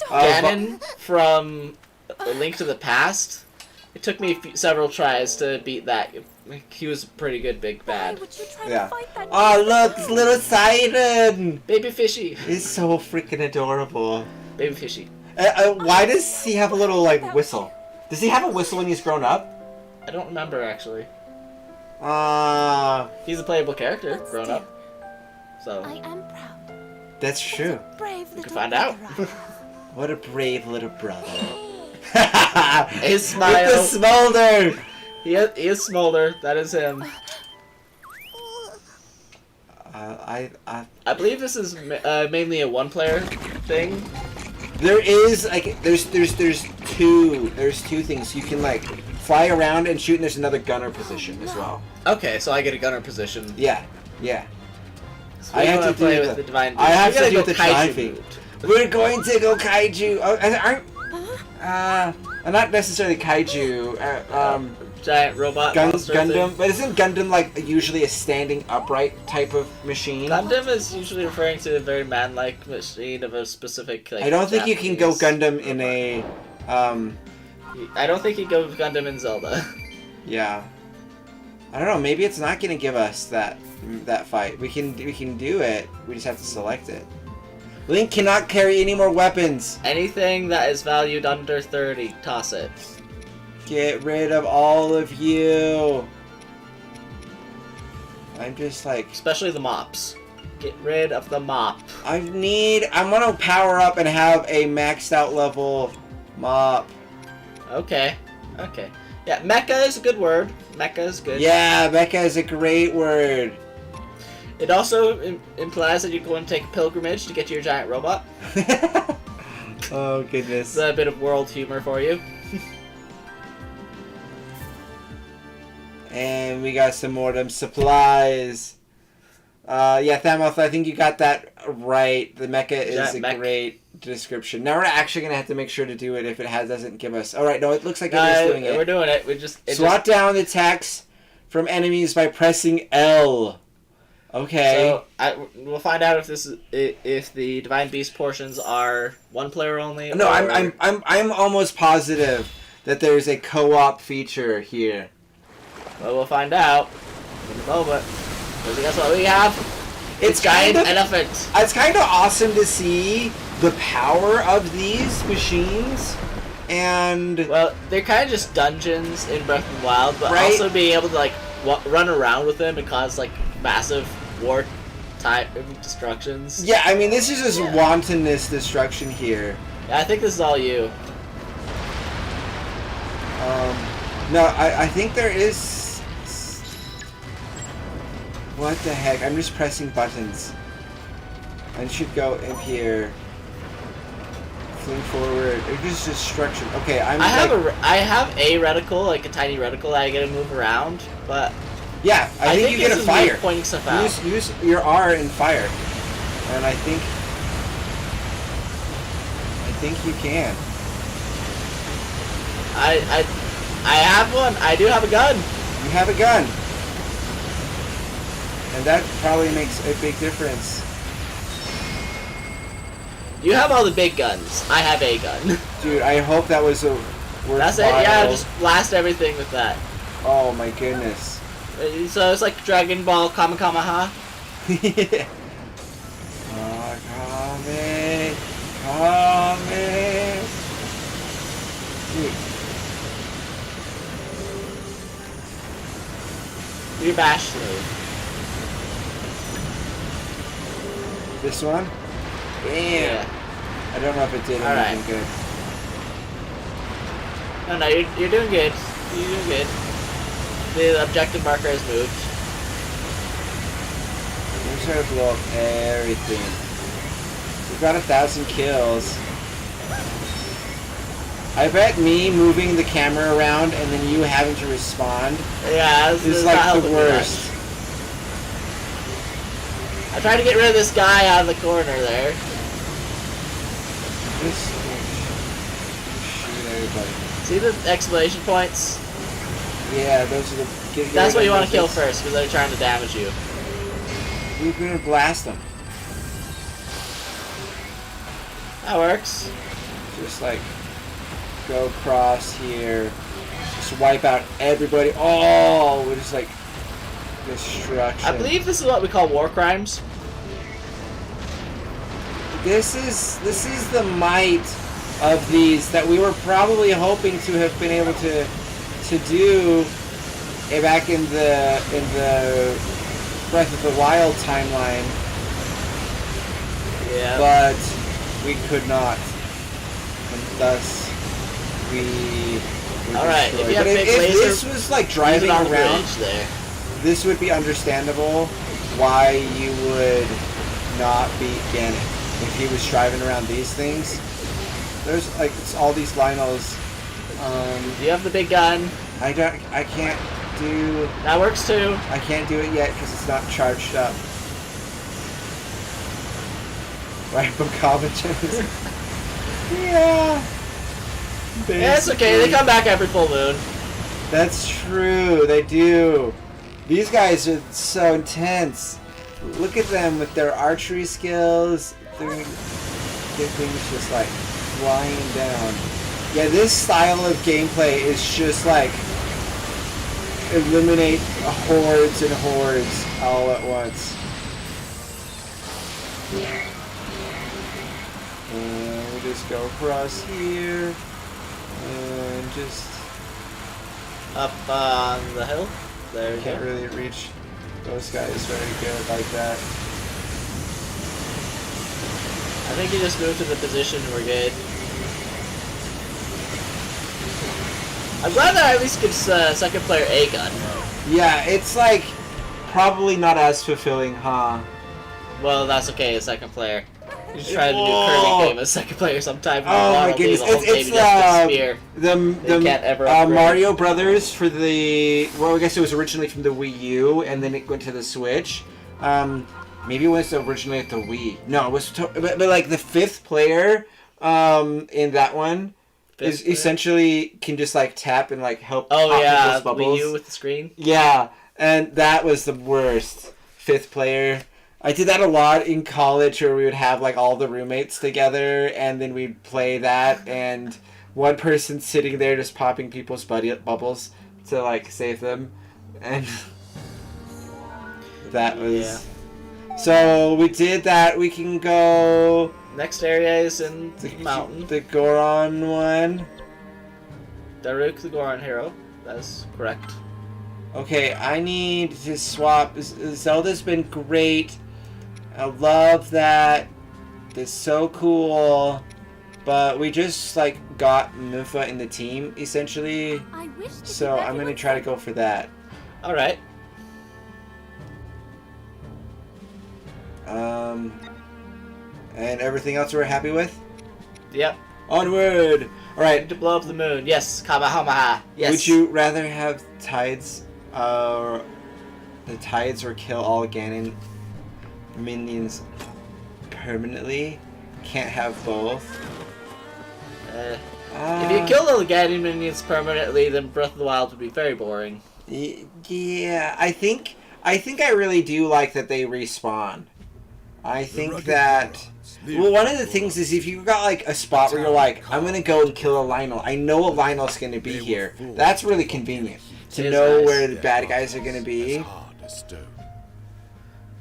Ganon from Link to the Past. It took me several tries to beat that. He was a pretty good Big Bad. Yeah. Oh look, it's little Siren! Baby Fishy. He's so freaking adorable. Baby Fishy. Why does he have a little, like, whistle? Does he have a whistle when he's grown up? I don't remember, actually. He's a playable character, But grown still, up. So I am proud. That's true. Brave little can find out. brother I have. What a brave little brother. his smile. With the smolder. He is Smolder. That is him. I I believe this is mainly a one-player thing. There is like there's two things you can like fly around and shoot, and there's another gunner position as well. Okay, so I get a gunner position. Yeah. So I have to play do with the divine. I have We gotta to do go the kaiju Trifi. mode. We're going to go kaiju. Not necessarily kaiju. Giant robot monster Gundam, thing. but isn't Gundam like usually a standing upright type of machine? Gundam is usually referring to a very man-like machine of a specific. Like, I don't think you can go Japanese- Gundam in a. I don't think you go with Gundam in Zelda. Yeah. I don't know. Maybe it's not gonna give us that fight. We can do it. We just have to select it. Link cannot carry any more weapons. Anything that is valued under 30, toss it. Get rid of all of you. I'm just like. Especially the mops. Get rid of the mop. I want to power up and have a maxed out level mop. Okay. Yeah, mecha is a good word. Mecha is good. Yeah, mecha is a great word. It also implies that you're going to take a pilgrimage to get to your giant robot. Oh goodness. It's a bit of world humor for you. And we got some more of them supplies. Yeah, Thamoth, I think you got that right. The mecha is a great description. Now we're actually gonna have to make sure to do it if it doesn't give us. All right, no, it looks like it is doing it. We're doing it. Swat down the attacks from enemies by pressing L. Okay. So we'll find out if the Divine Beast portions are one player only. No, or... I'm almost positive that there's a co-op feature here. Well, we'll find out in a moment. Because guess what we have? It's giant kind of, elephant. It's kind of awesome to see the power of these machines, and well, they're kind of just dungeons in Breath of the Wild, but right? also being able to like run around with them and cause like massive war type destructions. Yeah, I mean this is just wantonness destruction here. Yeah, I think this is all you. No, I think there is. What the heck? I'm just pressing buttons. I should go in here. Fling forward. It's just destruction. Okay, I have a reticle, like a tiny reticle that I get to move around, but yeah, I think you get a fire. Pointing stuff out. Use your R and fire, and I think you can. I have one. I do have a gun. You have a gun. And that probably makes a big difference. You have all the big guns. I have a gun. Dude, I hope that was a worthwhile. That's it. Yeah, just blast everything with that. Oh my goodness. So it's like Dragon Ball Kamehameha. Yeah. Oh, Kame. Dude. Your bash slave. This one? Damn. Yeah. I don't know if it did anything good. No, you're doing good. You're doing good. The objective marker has moved. I'm just gonna blow up everything. We've got 1,000 kills. I bet me moving the camera around and then you having to respond is like the worst. I tried to get rid of this guy out of the corner there. Just shoot everybody. See the exclamation points? Yeah, those are the... That's what you want to kill first, because they're trying to damage you. We're gonna blast them. That works. Just like... go across here. Just wipe out everybody. Oh, we're just like... destruction. I believe this is what we call war crimes. This is the might of these that we were probably hoping to have been able to do back in the Breath of the Wild timeline, Yeah. but we could not, and thus we were Alright, destroyed. if you have But big if laser, this was like driving on the around, bridge there. this would be understandable why you would not beat Ganon. If he was driving around these things, there's like it's all these Lionels. You have the big gun. I can't do. That works too. I can't do it yet because it's not charged up. Right from commentaries. Yeah. Yeah, it's okay. They come back every full moon. That's true. They do. These guys are so intense. Look at them with their archery skills. Their things just like flying down. Yeah, this style of gameplay is just like eliminate hordes and hordes all at once. And we'll just go across here and just Up on the hill. There you can't go. really reach those guys very good like that. I think you just move to the position and we're good. I'm glad that I at least gives second player a gun. Yeah, it's like probably not as fulfilling, huh? Well, that's okay. As second player, you should try to do Whoa. Kirby game as second player sometime. Oh my goodness! The whole game It's you just spear. the can't ever upgrade. Mario Brothers for the I guess it was originally from the Wii U and then it went to the Switch. Maybe it was originally at the Wii. No, it was but like the fifth player in that one is essentially can just like tap and like help. Oh pop yeah, people's bubbles. Wii U with the screen. Yeah, and that was the worst. Fifth player. I did that a lot in college where we would have like all the roommates together and then we'd play that and one person sitting there just popping people's bubbles to like save them and that was... Yeah. So we did that. We can go... Next area is in the mountain. The Goron one. Daruk, the Goron hero. That's correct. Okay, I need to swap. Zelda's been great. I love that. It's so cool. But we just like got Impa in the team essentially. I wish to So I'm gonna try to go for that. Alright. And everything else we're happy with? Yep. Onward! Alright. To blow up the moon. Yes, Kamehameha. Yes. Would you rather have tides the tides or kill all Ganon minions permanently? Can't have both. If you kill the Ganon minions permanently, then Breath of the Wild would be very boring. Yeah, I think I really do like that they respawn. I think that... Well, one of the things is if you've got like a spot where you're like, I'm gonna go and kill a Lionel. I know a Lionel's gonna be here. That's really convenient to know nice. where the bad guys are gonna be.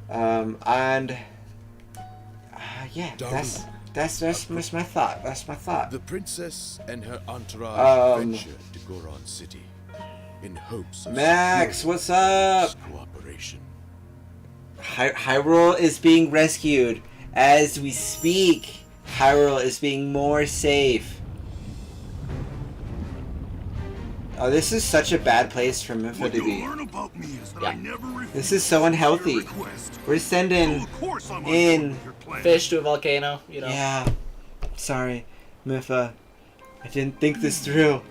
And yeah, that's my thought. That's my thought. The princess and her entourage ventured to Goron City in hopes of Max, what's up? cooperation. Hyrule is being rescued. As we speak, Hyrule is being more safe. Oh, this is such a bad place for Impa to be. This is so unhealthy. We're sending in... Fish to a volcano, you know. Yeah. Sorry, Impa. I didn't think this through.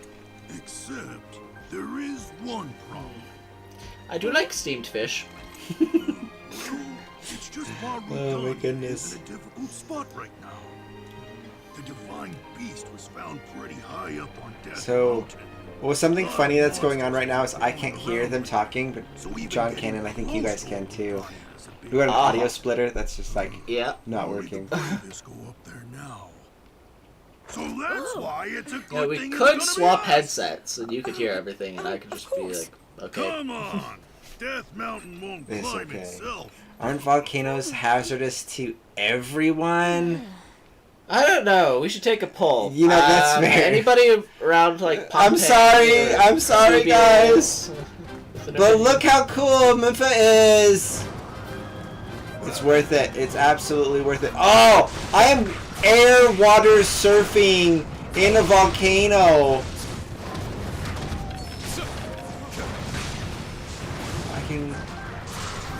Except there is one problem. I do like steamed fish. It's just far Oh my goodness. in a difficult spot right now. The divine beast was found pretty high up on Death So, Mountain. well, something funny that's going on right now is I can't hear them talking, but John can, and I think you guys can too. We got an audio splitter that's just like Yeah. not working. Let's go up there now. So that's why it's a good Yeah, we thing it's could gonna be swap us. headsets and you could hear everything and I could just be like, okay. Come on. Death Mountain won't It's climb okay. itself. Aren't volcanoes hazardous to everyone? I don't know. We should take a poll. You know, that's fair. Anybody around like Pompeii I'm sorry. or I'm sorry, Vesuvius? guys. But look how cool Impa is! It's worth it. It's absolutely worth it. Oh! I am air water surfing in a volcano! I can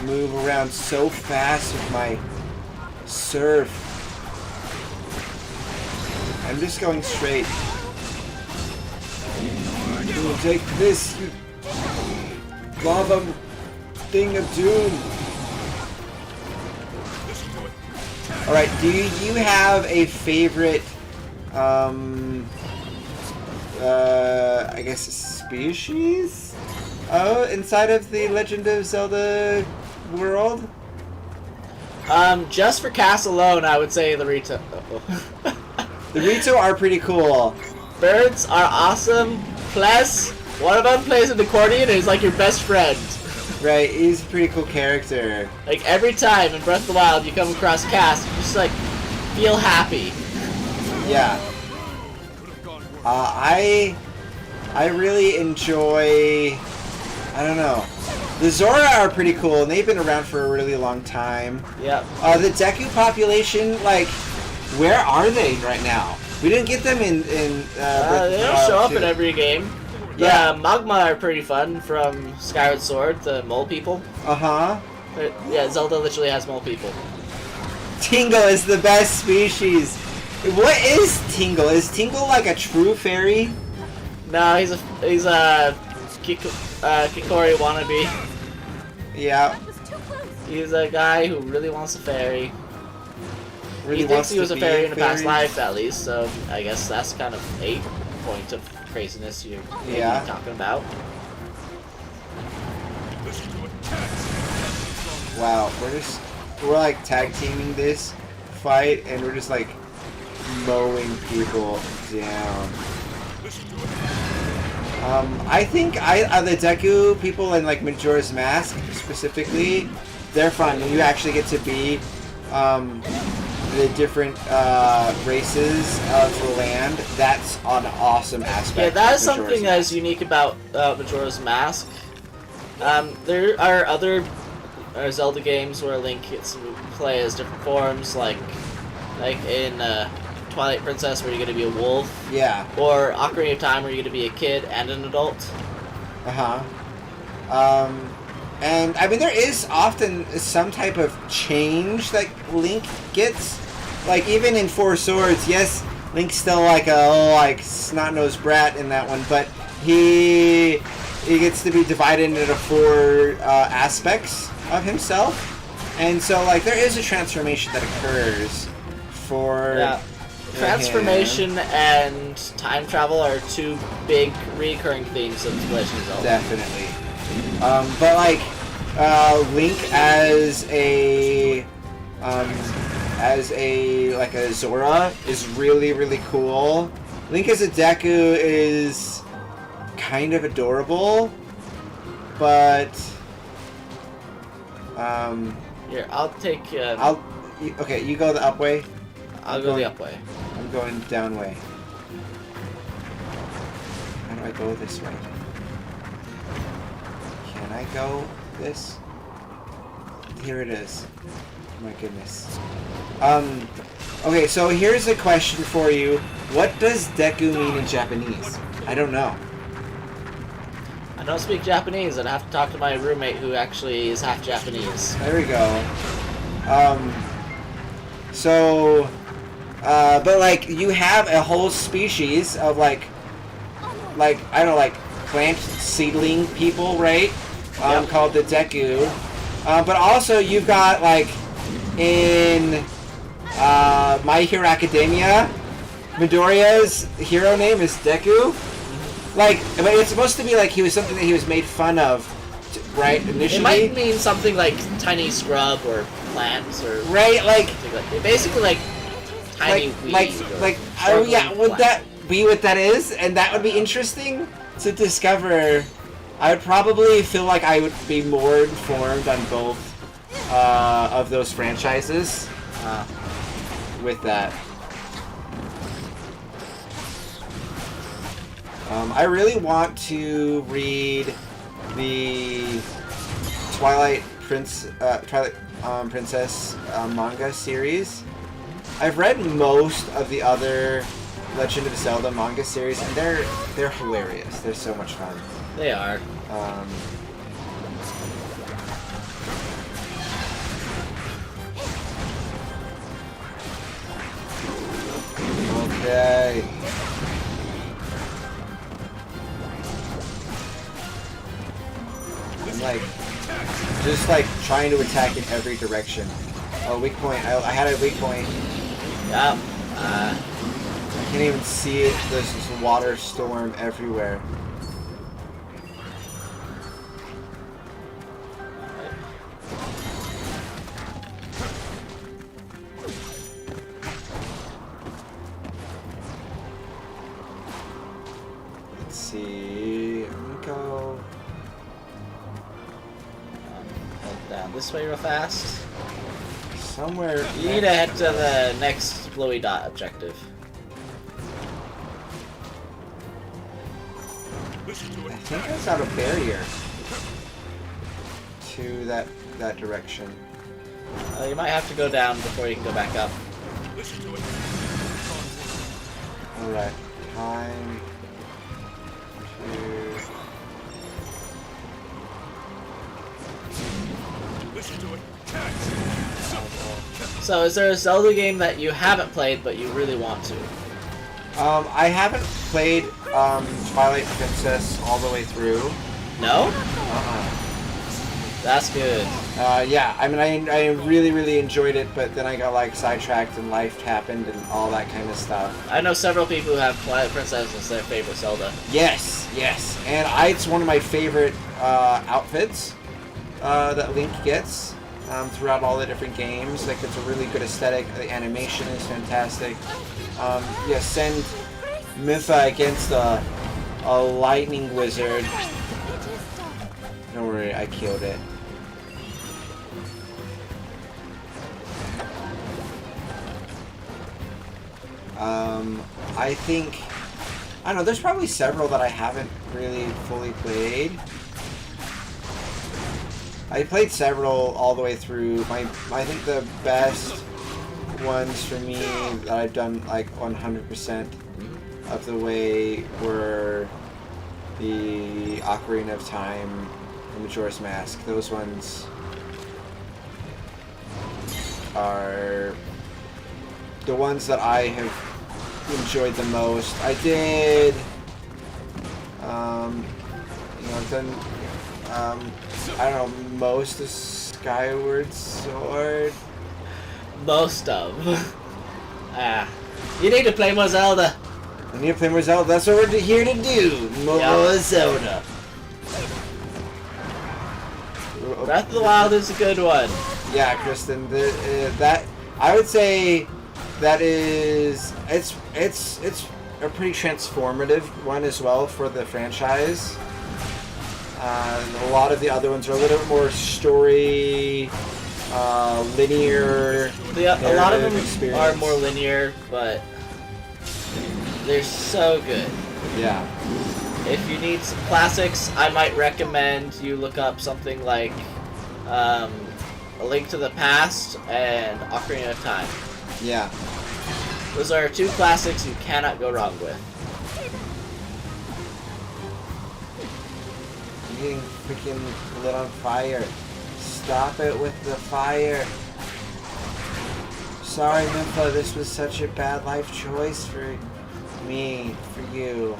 move around so fast with my surf. I'm just going straight. Ooh, take this, you lava thing of doom. Alright, do you have a favorite, I guess species? Oh, inside of the Legend of Zelda world? Just for cast alone, I would say the Rito. The Rito are pretty cool. Birds are awesome. Plus, one of them plays an accordion and is like your best friend. Right, he's a pretty cool character. Like every time in Breath of the Wild you come across Cass, you just like feel happy. Yeah. I really enjoy. I don't know. The Zora are pretty cool, and they've been around for a really long time. Yep. The Deku population, like, where are they right now? We didn't get them in They don't show up in every game. Yeah. Magma are pretty fun from Skyward Sword, the mole people. Uh-huh. Yeah, Zelda literally has mole people. Tingle is the best species. What is Tingle? Is Tingle like a true fairy? No, he's a Kikori wannabe. Yeah. He's a guy who really wants a fairy. Really He thinks wants he was to a be fairy in a past fairy. life, at least, so I guess that's kind of a point of craziness you're maybe talking about. Wow, we're like tag teaming this fight, and we're just like mowing people down. I think the Deku people in like Majora's Mask specifically, they're fun. You actually get to be the different races of the land. That's an awesome aspect. Yeah, that is of Majora's something that is Mask. unique about Majora's Mask. There are other Zelda games where Link gets to play as different forms, like in Twilight Princess, where you're going to be a wolf. Yeah. Or Ocarina of Time, where you're going to be a kid and an adult. And I mean, there is often some type of change that Link gets. Like even in Four Swords, yes, Link's still like a snot-nosed brat in that one, but he gets to be divided into four aspects of himself, and so like there is a transformation that occurs for. Yeah. Transformation and time travel are two big recurring themes of The Legend of Zelda. Definitely. But like Link as a Zora is really cool. Link as a Deku is kind of adorable, but Here, I'll take. okay, you go the up way. I'll go the up way. I'm going down way. How do I go this way? Can I go this? Here it is. Oh my goodness. Okay, so here's a question for you. What does Deku mean in Japanese? I don't know. I don't speak Japanese, and I have to talk to my roommate who actually is half Japanese. There we go. But like you have a whole species of like I don't know, like plant seedling people, right? Yep. Called the Deku. But also you've got like in My Hero Academia, Midoriya's hero name is Deku. Like, but it's supposed to be like he was something that he was made fun of, right? Initially. It might mean something like tiny scrub or plants or right, like basically like tiny weed. Oh yeah, would that be what that is? And that would be interesting to discover. I would probably feel like I would be more informed on both of those franchises with that. I really want to read the Twilight Princess manga series. I've read most of the other Legend of Zelda manga series, and they're hilarious. They're so much fun. They are. Okay. I'm like, just like trying to attack in every direction. Oh, weak point. I had a weak point. Yep. I can't even see it. There's this water storm everywhere. Let's see. I'm gonna go Head down this way real fast. somewhere. You need to head to the next glowy dot objective. I think that's out a barrier to that direction. You might have to go down before you can go back up. Alright, time to... So, is there a Zelda game that you haven't played but you really want to? I haven't played Twilight Princess all the way through. No? Uh-uh. That's good. Yeah, I mean, I really enjoyed it, but then I got like sidetracked and life happened and all that kind of stuff. I know several people who have Twilight Princess as their favorite Zelda. Yes, and it's one of my favorite outfits that Link gets throughout all the different games. Like, it's a really good aesthetic. The animation is fantastic. Yeah, send Impa against a lightning wizard. Don't worry, I killed it. I think, I don't know, there's probably several that I haven't really fully played. I played several all the way through. I think the best ones for me that I've done like 100% of the way were the Ocarina of Time and Majora's Mask. Those ones are the ones that I have enjoyed the most. I did, you know, I've done, I don't know, most of Skyward Sword. Most of. You need to play more Zelda. I need to play more Zelda. That's what we're here to do. More Zelda. Breath of the Wild is a good one. Yeah, Kristen. That I would say that is it's a pretty transformative one as well for the franchise. A lot of the other ones are a little bit more story, linear. A lot of them experience. are more linear, but they're so good. Yeah. If you need some classics, I might recommend you look up something like A Link to the Past and Ocarina of Time. Yeah. Those are two classics you cannot go wrong with. You're getting freaking lit on fire. Stop it with the fire. Sorry, Impa, this was such a bad life choice for me, for you.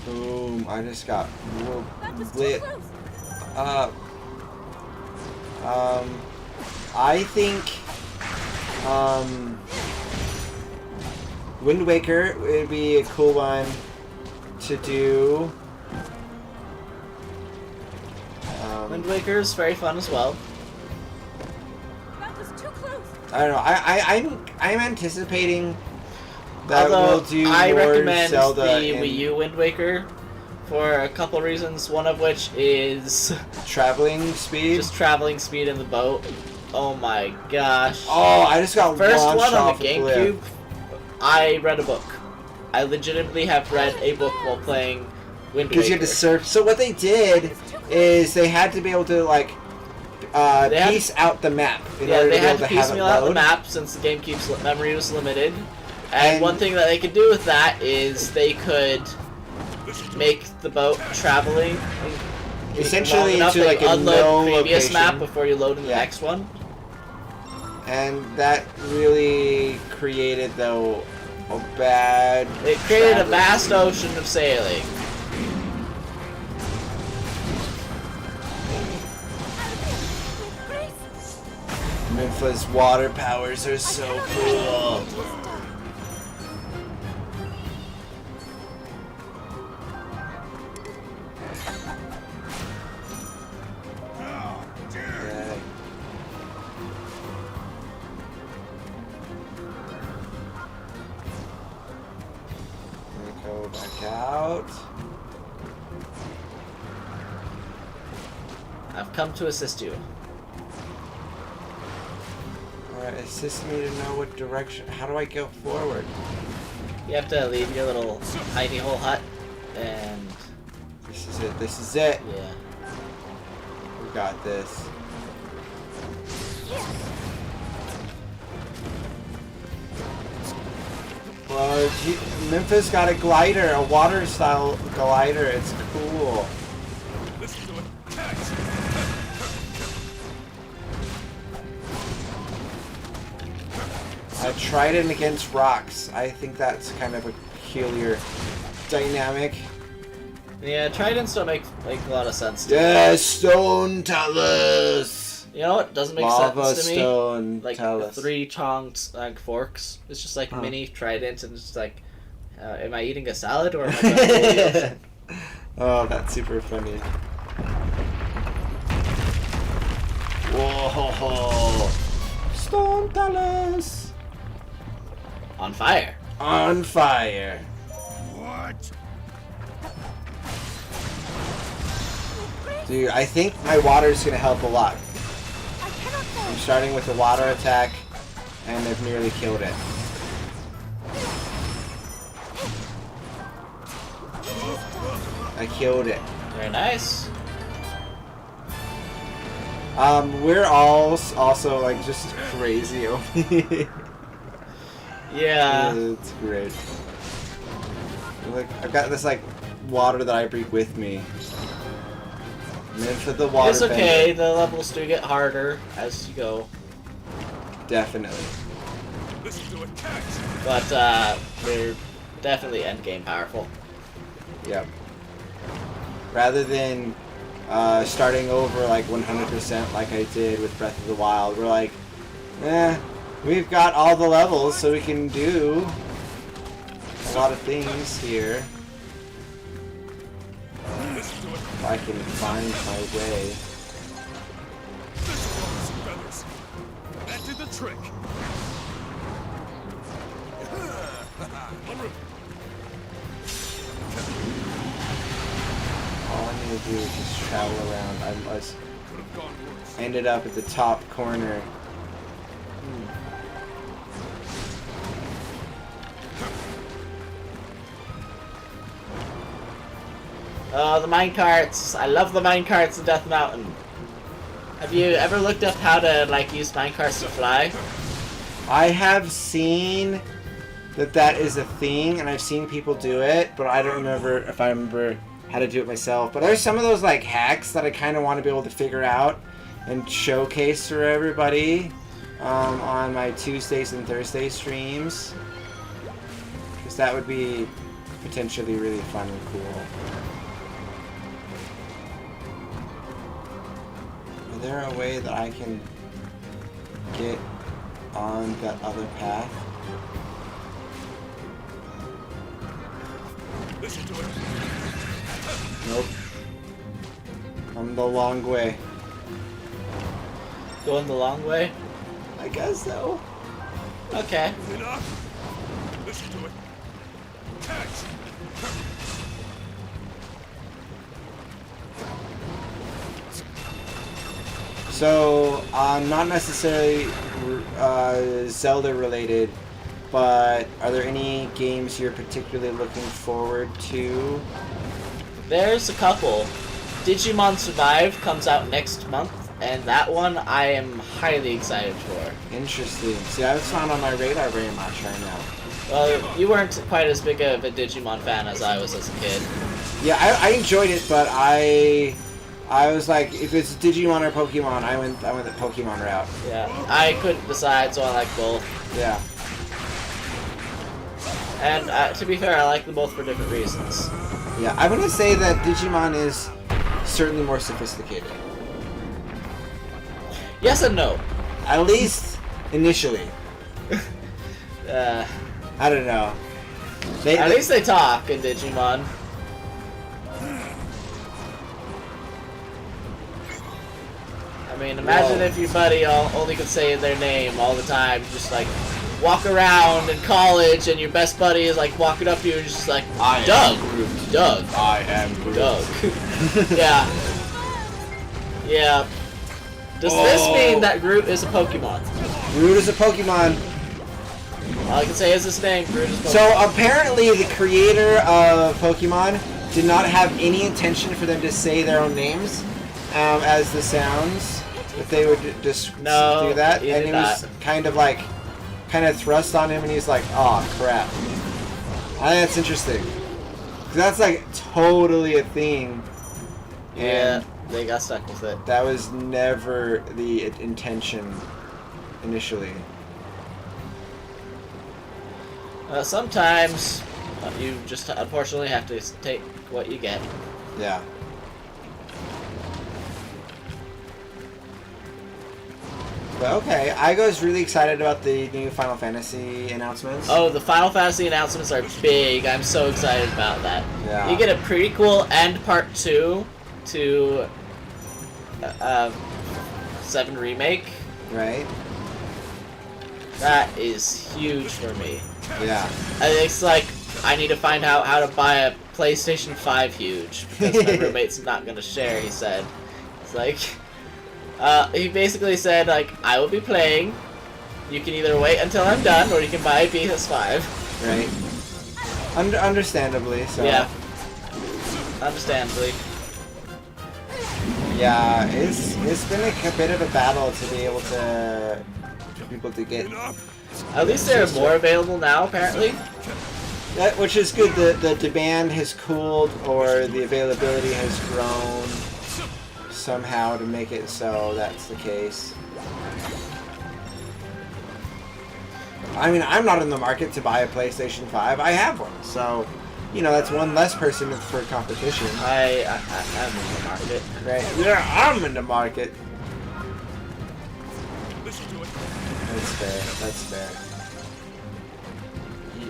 Boom, I just got lit up. I think, Wind Waker would be a cool one to do. Wind Waker is very fun as well. That was too close. I don't know. I'm anticipating that Although we'll do I more recommend Zelda the and Wii U Wind Waker for a couple reasons. One of which is traveling speed. just traveling speed in the boat. Oh my gosh! Oh, I just got First launched one on off the a cliff. GameCube I read a book. I legitimately have read a book while playing Wind Waker. Because you had to search. So what they did is they had to be able to like piece out the map in order to be able to have it piecemeal out the load. map since the game keeps memory was limited. And one thing that they could do with that is they could make the boat traveling essentially enough to like a unload no the previous location. map before you load in the next one. And that really created though a bad. It created a traveling. vast ocean of sailing. Impa's water powers are so cool. Okay. Go back out. I've come to assist you. Alright, assist me to know what direction. How do I go forward? You have to leave your little tiny hole hut, and This is it. This is it. yeah. We got this. Well, Memphis got a glider, a water style glider. It's cool. I tried it against rocks. I think that's kind of a peculiar dynamic. Yeah, tridents don't make a lot of sense to me. Yes, stone talus. You know what doesn't make Lava sense to me? stone Like talus. the 3-pronged like forks. It's just like mini tridents, and it's just like, am I eating a salad or am I trying Oh, that's super funny. Whoa! Stone talus on fire? on fire. What? Dude, I think my water is gonna help a lot. I cannot I'm go. starting with a water attack, and I've nearly killed it. I killed it. Very nice. We're all also like just crazy over here. Yeah. It's great. Like I've got this like water that I bring with me. Meant for the water. It's okay, bender. the levels do get harder as you go. Definitely. But they're definitely endgame powerful. Yep. Rather than starting over like 100% like I did with Breath of the Wild, we're like, we've got all the levels so we can do a lot of things here. If I can find my way. That did the trick. All I need to do is just travel around. I ended up at the top corner. Oh, the minecarts! I love the minecarts in Death Mountain. Have you ever looked up how to like use minecarts to fly? I have seen that is a thing, and I've seen people do it, but I don't remember if I remember how to do it myself. But there's some of those like hacks that I kind of want to be able to figure out and showcase for everybody on my Tuesdays and Thursday streams, because that would be potentially really fun and cool. Is there a way that I can get on that other path? Nope. I'm the long way. Going the long way? I guess so. Okay. Enough. Listen to it. Catch. So, not necessarily Zelda related, but are there any games you're particularly looking forward to? There's a couple. Digimon Survive comes out next month, and that one I am highly excited for. Interesting. See, that's not on my radar very much right now. Well, you weren't quite as big of a Digimon fan as I was as a kid. Yeah, I enjoyed it, but I was like, if it's Digimon or Pokemon, I went the Pokemon route. Yeah, I couldn't decide, so I like both. Yeah. And to be fair, I like them both for different reasons. Yeah, I'm gonna say that Digimon is certainly more sophisticated. Yes and no. At least initially. I don't know. At least they talk in Digimon. I mean, imagine if your buddy only could say their name all the time, just like walk around in college, and your best buddy is like walking up to you and just like, Doug, Doug, I am Groot. Doug. Yeah. Yeah. Does this mean that Groot is a Pokemon? Groot is a Pokemon. All I can say is his name, Groot is a Pokemon. So apparently the creator of Pokemon did not have any intention for them to say their own names as the sounds, if they would just do that. He And did it was kind of thrust on him, and he's like, oh crap. I think that's interesting. 'Cause that's like totally a thing. Yeah, they got stuck with it. That was never the intention initially. Sometimes you just unfortunately have to take what you get. Yeah. But okay, Igo's really excited about the new Final Fantasy announcements. Oh, the Final Fantasy announcements are big. I'm so excited about that. Yeah. You get a prequel and part 2 to 7 Remake. Right? That is huge for me. Yeah. It's like I need to find out how to buy a PlayStation 5 huge because my roommate's not gonna share. He said, it's like, he basically said like, I will be playing. You can either wait until I'm done, or you can buy a PS5. Right. Understandably. So. Yeah. Understandably. Yeah, it's been a bit of a battle to be able to people to get. At least there are more available now, apparently. Which is good. The demand has cooled, or the availability has grown somehow to make it so that's the case. I mean, I'm not in the market to buy a PlayStation 5. I have one, so you know that's one less person for competition. I'm in the market. Right? Yeah, I'm in the market. That's fair. That's fair.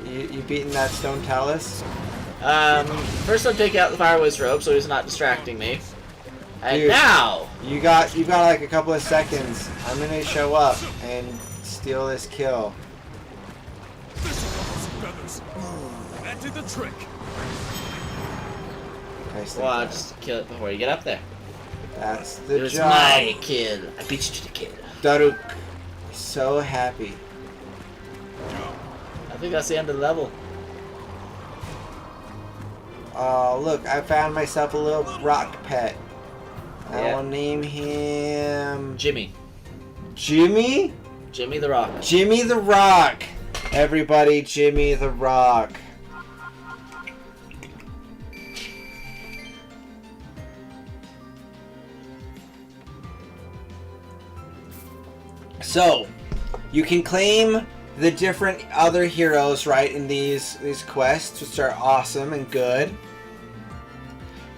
You beating that Stone Talus? First I'm taking out the Fireway's robe so he's not distracting me. And Dude, now! You got like a couple of seconds. I'm gonna show up and steal this kill. That did the trick. Nice. Well, I'll just kill it before you get up there. That's the It was job. my kill. I beat you to the kill. Daruk, so happy. I think that's the end of the level. Oh, look, I found myself a little rock pet. Yeah. I'll name him Jimmy. Jimmy? Jimmy the Rock. Jimmy the Rock. Everybody, Jimmy the Rock. So, you can claim the different other heroes, right, in these quests, which are awesome and good.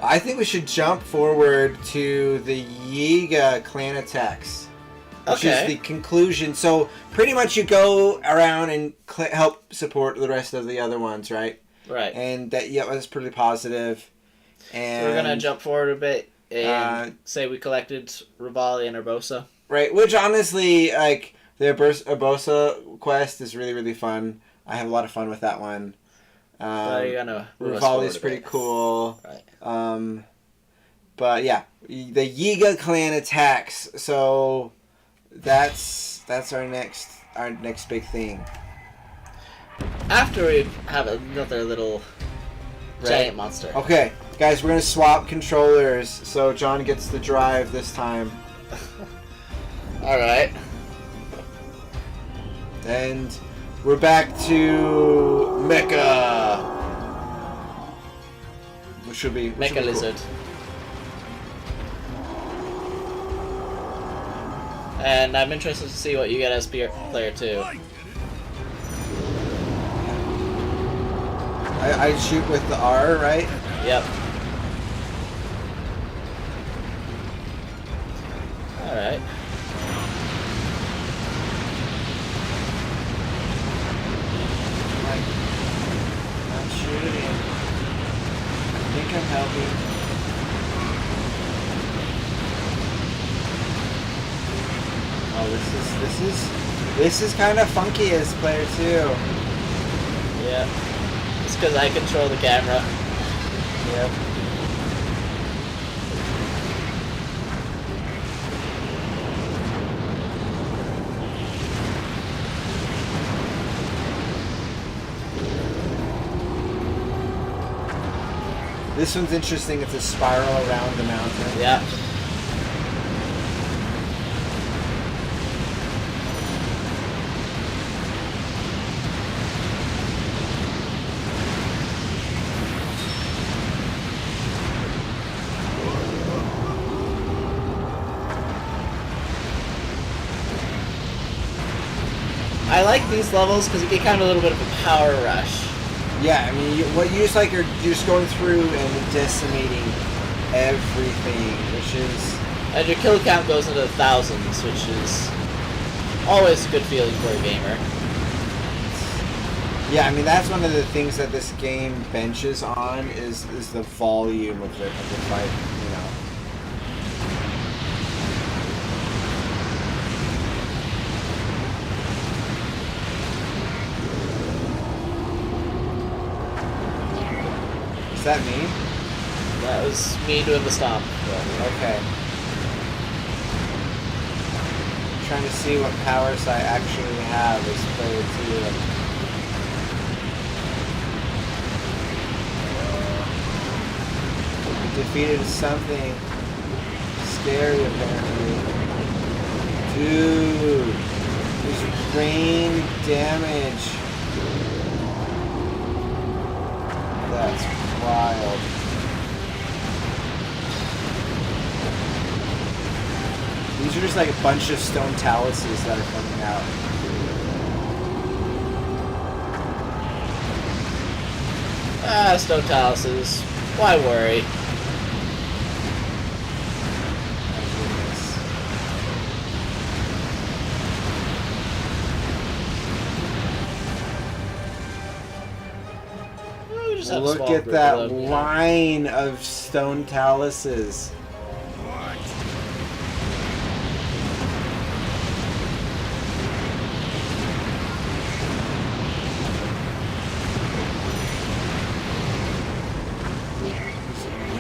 I think we should jump forward to the Yeaga clan attacks, which is the conclusion. So, pretty much you go around and help support the rest of the other ones, right? Right. And that, yeah, was pretty positive. And So we're gonna jump forward a bit and say we collected Rivali and Urbosa. Right, which honestly, like, the Urbosa quest is really, really fun. I have a lot of fun with that one. You're gonna Rivali's pretty cool. Right. But yeah, the Yeaga clan attacks. So that's our next big thing. after we have another little giant monster. Okay, guys, we're gonna swap controllers, so John gets the drive this time. Alright. And we're back to Mecha. Which should be Mecha Lizard. Cool. And I'm interested to see what you get as player 2. I shoot with the R, right? Yep. Alright. I'm shooting. I think I'm helping. Oh, this is kind of funky as player 2. Yeah. It's because I control the camera. Yep. This one's interesting. It's a spiral around the mountain. Yeah. I like these levels because you get kind of a little bit of a power rush. Yeah, I mean, what you just like you're just going through and decimating everything, which is... And your kill count goes into the thousands, which is always a good feeling for a gamer. Yeah, I mean, that's one of the things that this game benches on is the volume of the fight, you know. Is that me? That was me doing the stomp. Okay. I'm trying to see what powers I actually have as player 2. Defeated something scary apparently. Dude, there's rain damage. That's wild. These are just like a bunch of stone taluses that are coming out. Ah, stone taluses. Why worry? Look at that line of stone taluses.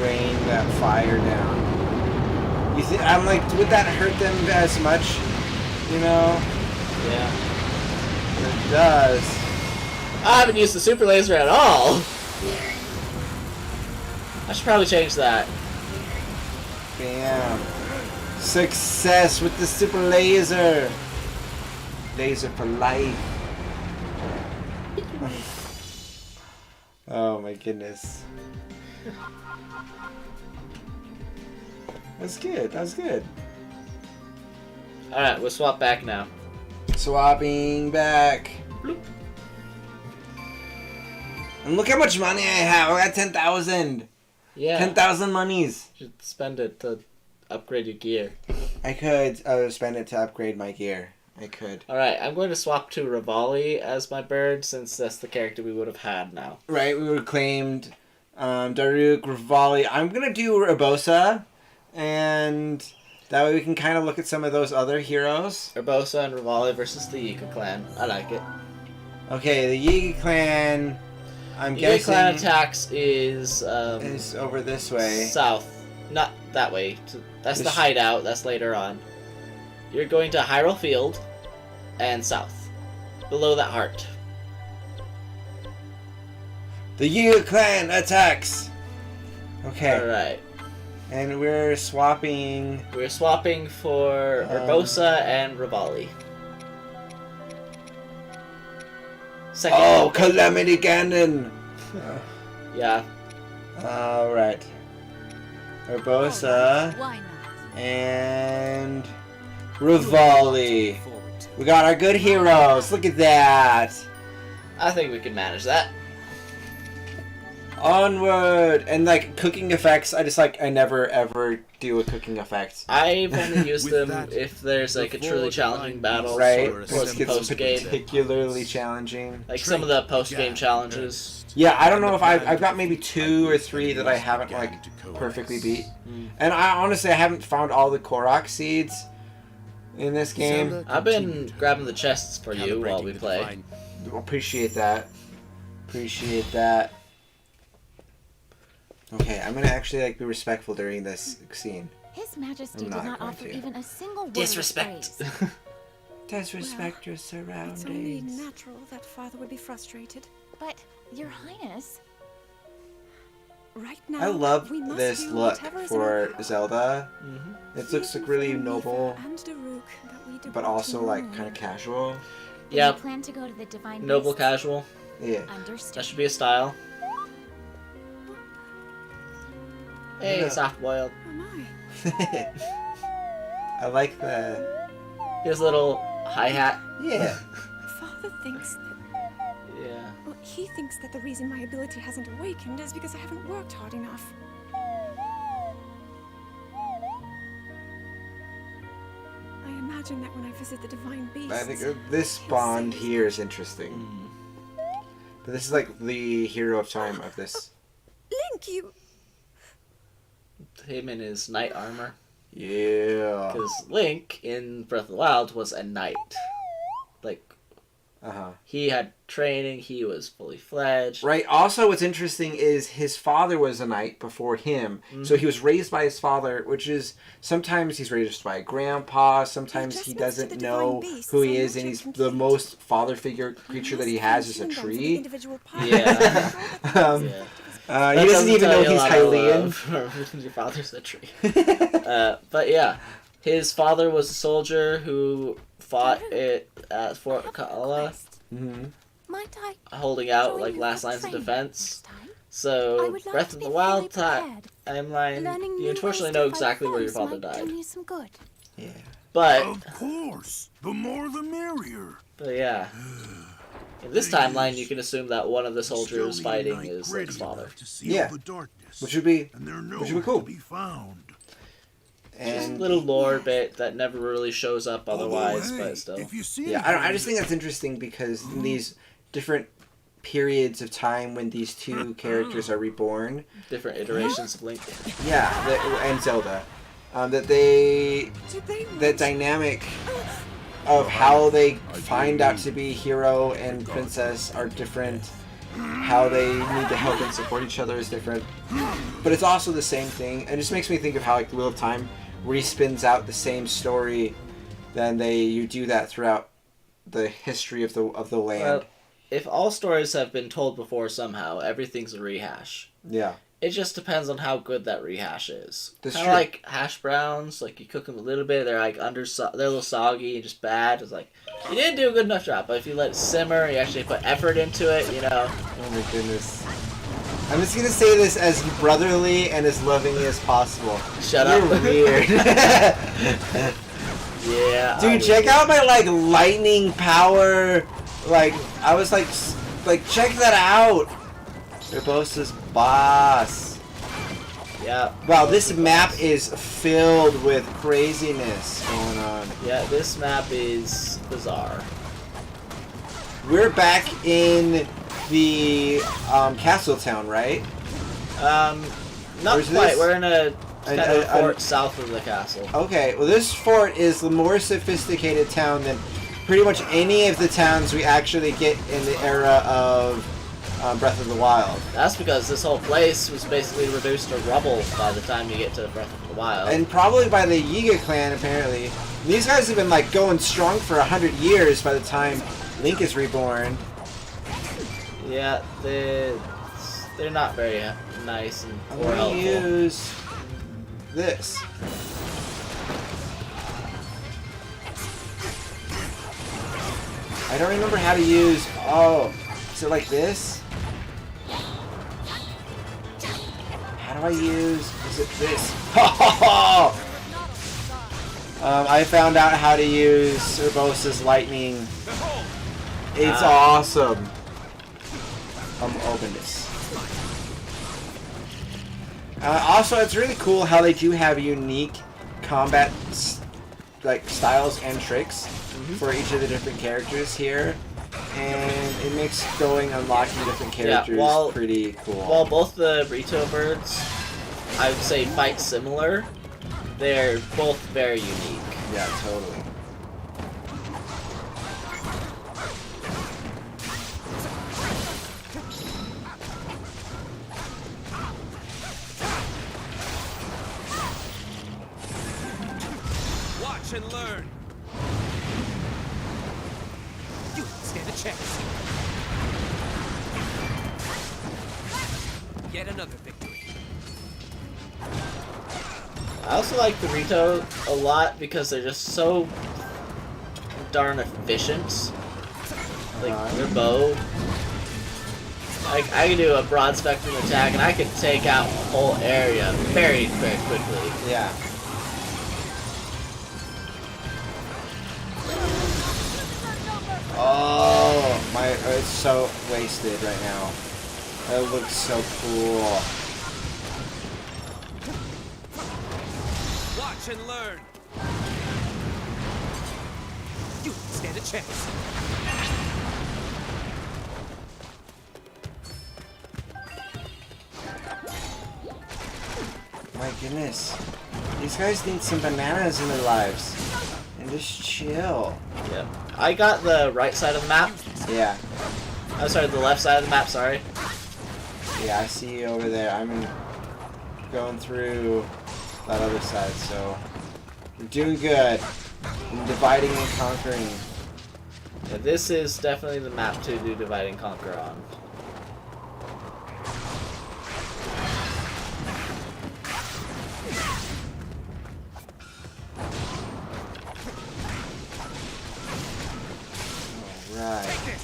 Rain that fire down. You think I'm like, would that hurt them as much? You know? Yeah. It does. I haven't used the super laser at all. I should probably change that. Bam. Success with the super laser. Laser for life. Oh my goodness. That's good. That's good. Alright, we'll swap back now. Swapping back. Bloop. And look how much money I have. I got 10,000. Yeah. 10,000 monies. You should spend it to upgrade your gear. I could spend it to upgrade my gear. I could. Alright, I'm going to swap to Rivali as my bird since that's the character we would have had now. Right, we would have claimed Daruk, Rivali. I'm going to do Urbosa, and that way we can kind of look at some of those other heroes. Urbosa and Rivali versus the Yeaga clan. I like it. Okay, the Yeaga clan, I'm Yeaga guessing... clan attacks is over this way. South. Not that way. That's the hideout. That's later on. You're going to Hyrule Field and south. Below that heart. The Yeaga clan attacks! Okay. Alright. And we're swapping... We're swapping for Urbosa and Rivali. Second. Oh, Calamity Ganon! Yeah. Alright. Urbosa Why not? and Rivali. We got our good heroes. Look at that. I think we can manage that. Onward! And like cooking effects, I never ever do a cooking effect. I've only used With them that, if there's like a truly challenging battle Right? or This gets post game. particularly challenging. Like some of the post game challenges. Yeah, I don't know if I've got maybe 2 or 3 that I haven't like perfectly beat. And I honestly haven't found all the Korok seeds in this game. I've been grabbing the chests for you while we play. Appreciate that. Appreciate that. Okay, I'm gonna actually like be respectful during this scene. His Majesty I'm did not not going offer to. even a single word Disrespect. of praise. Disrespect your It's only surroundings. natural that Father would be frustrated. But, Your Highness, Right now, I love we must this do look whatever is in for our power. Zelda. Mm-hmm. It looks like really Even for noble, Mifa and Daruk that we but devote also to like you. kind of casual. do Yeah, you plan to go to the Divine noble Beasts? casual. Yeah. Understood. That should be a style. Hey, Yeah. soft boiled. Oh my. I like the His little hi hat. yeah. Father thinks that. Yeah. Well, he thinks that the reason my ability hasn't awakened is because I haven't worked hard enough. I imagine that when I visit the Divine Beasts. I think this bond here is interesting. Mm. But this is like the hero of time of this. Link, you. Him in his knight armor. Yeah. Because Link in Breath of the Wild was a knight. Like, Uh-huh. he had training, he was fully fledged. Right. Also, what's interesting is his father was a knight before him, so he was raised by his father. Which is sometimes he's raised by a grandpa, sometimes he adjustments to doesn't the know divine beasts who he are is, not and yet he's the complete. most father figure creature that he has is a Kingdoms of the tree. individual parts. Yeah. Um, Yeah. He doesn't even know he's Hylian. Hylian. Your father's a tree. But yeah, his father was a soldier who fought at Fort Kala, Mm-hmm. Might I holding out join like you last for lines of training defense. next time? I So would like Breath to of be the fully Wild prepared. timeline, Learning you new unfortunately ways know to fight exactly where your foes father might died. do you some good. Yeah. But Of course. The more the merrier. yeah, in this timeline, you can assume that one of the soldiers Still fighting unite is ready Link's father. enough to seal Yeah. the darkness, Which would be and they're which would be nowhere cool. to be found. Just a And little lore bit that never really shows up Although, otherwise, hey, but still. if you see yeah, I just think that's interesting because in these different periods of time when these two characters are reborn, Different iterations of Link. and Zelda, that they Did they that dynamic of how they find out to be hero and princess are different. How they need to help and support each other is different, but it's also the same thing. It just makes me think of how like the Wheel of Time respins out the same story. Then you do that throughout the history of the land. Well, if all stories have been told before somehow, everything's a rehash. Yeah. It just depends on how good that rehash is. That's Kind of true. like hash browns, like you cook them a little bit, they're like they're a little soggy and just bad. It's like you didn't do a good enough job. But if you let it simmer, you actually put effort into it, you know. Oh my goodness. I'm just gonna say this as brotherly and as lovingly as possible. Shut You're up. weird. Yeah. Dude, check out my like lightning power. Like I was like check that out. Urbosa's boss. Yeah. Wow, this map is filled with craziness going on. Yeah. This map is bizarre. We're back in the castle town, right? Not Where's quite. this? We're in a kind of I- fort south of the castle. Okay, well this fort is the more sophisticated town than pretty much any of the towns we actually get in the era of Breath of the Wild. That's because this whole place was basically reduced to rubble by the time you get to Breath of the Wild. And probably by the Yeaga clan, apparently. These guys have been like going strong for 100 years by the time Link is reborn. yeah, they're not very nice and I'm or gonna helpful. use this. I don't remember how to use. Oh, is it like this? How do I use? Is it this? I found out how to use Urbosa's lightning. It's awesome. Open this. Also, it's really cool how they do have unique combat styles and tricks for each of the different characters here, and it makes unlocking different characters pretty cool. While both the Rito birds, I would say, fight similar, they're both very unique. Yeah, totally. Watch and learn. You stand a chance. Yet another victory. I also like the Rito a lot because they're just so darn efficient. Like their bow. Like I can do a broad spectrum attack and I can take out a whole area very, very quickly. Yeah. Oh, it's so wasted right now. That looks so cool. Watch and learn. You stand a chance. My goodness. These guys need some bananas in their lives. And just chill. Yep. I got the right side of the map. Yeah. I'm sorry, the left side of the map, sorry. Yeah, I see you over there. I'm going through that other side, so we're doing good. I'm dividing and conquering. Yeah, this is definitely the map to do divide and conquer on. Right.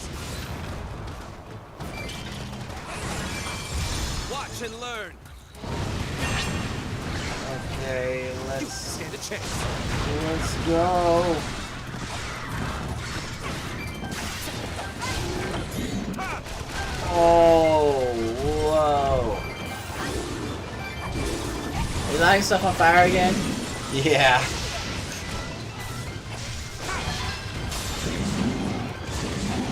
Watch and learn. Okay, You let's stand a chance. go. Oh, whoa. Are you lighting stuff on fire again? Yeah.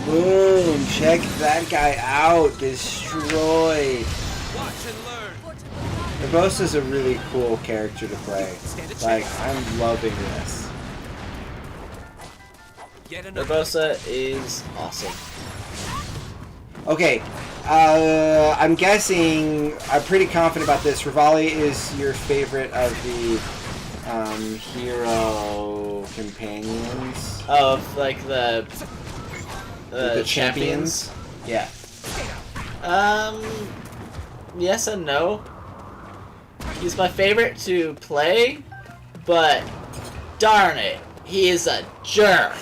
Boom, check that guy out. Destroyed. Watch and learn. Urbosa's a really cool character to play. Like, I'm loving this. Yet another. Urbosa is awesome. Okay, I'm guessing, I'm pretty confident about this. Rivali is your favorite of the hero companions. Oh, like the champions? Yeah. Yes and no. He's my favorite to play, but darn it, he is a jerk.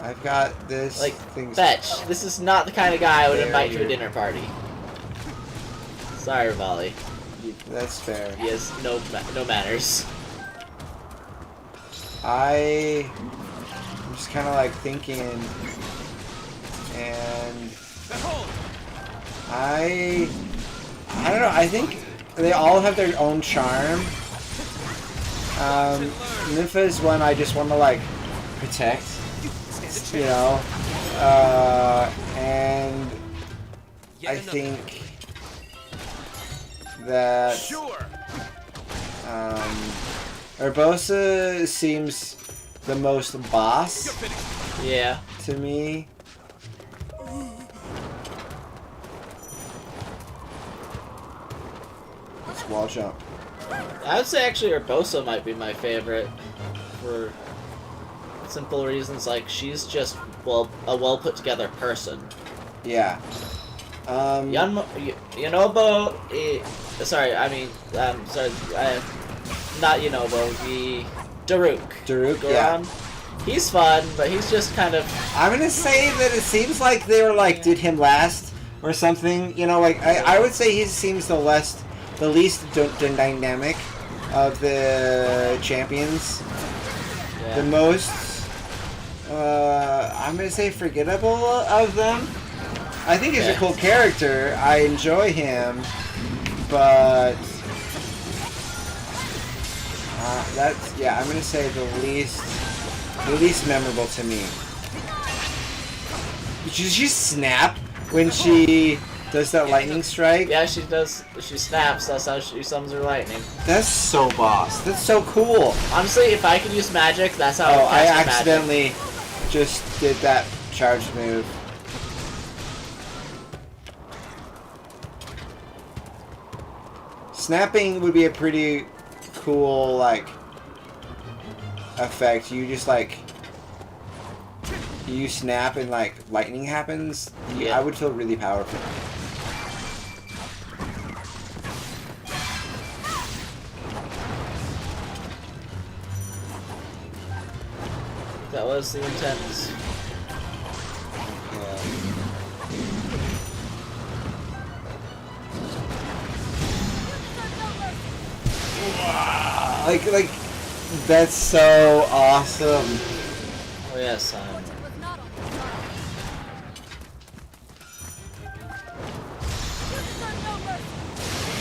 I've got this Like, thing. Fetch, this is not the kind of guy I would invite to a Barrier. dinner party. Sorry, Rivali. That's fair. He has no manners. I'm just kind of like thinking, and I don't know. I think they all have their own charm. Nympha is one I just want to like protect, you know, and I think that Urbosa seems the most boss Yeah. to me. Let's wall jump. I would say actually Urbosa might be my favorite for simple reasons, like she's just a well put together person. Yeah. Yonobo. Not Yonobo. The Daruk. Daruk, Goron. yeah. He's fun, but he's just kind of. I'm gonna say that it seems like they were like did him last or something. You know, like I would say he seems the least dynamic of the champions. Yeah. The most. I'm gonna say forgettable of them. I think he's a cool character. I enjoy him, but I'm gonna say the least memorable to me. Did she snap when she does that lightning strike? Yeah, she does. She snaps. That's how she summons her lightning. That's so boss. That's so cool. Honestly, if I could use magic, that's how. Oh, I cast accidentally just did that charge move. Snapping would be a pretty cool, like, effect. You just, like, you snap and, like, lightning happens. Yeah. I would feel really powerful. That was the intent. Like, that's so awesome. Oh yes,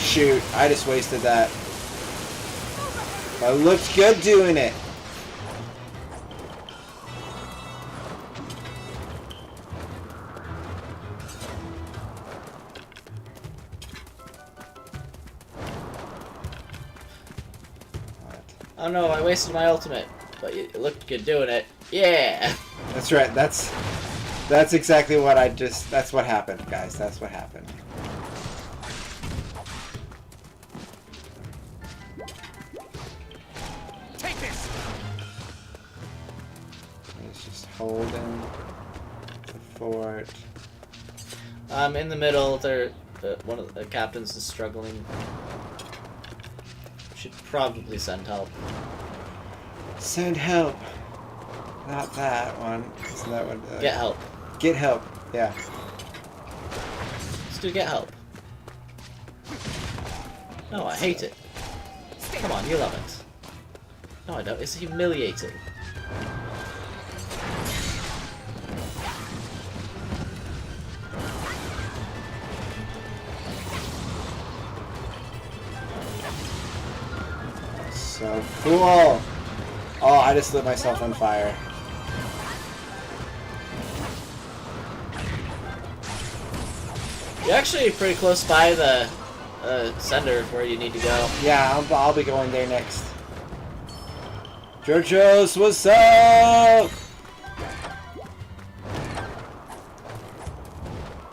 Shoot, I just wasted that. I looked good doing it. Oh no, I wasted my ultimate, but you looked good doing it. Yeah. That's right. That's exactly what that's what happened, guys. That's what happened. Take this. He's just holding the fort. In the middle, one of the captains is struggling. Should probably send help. Send help. Not that one. Isn't that one? Get help. Get help. Yeah. Let's do get help. No, I hate it. Come on, you love it. No, I don't. It's humiliating. So cool. Oh, I just lit myself on fire. You're actually pretty close by the sender where you need to go. Yeah, I'll be going there next. Georgios, what's up?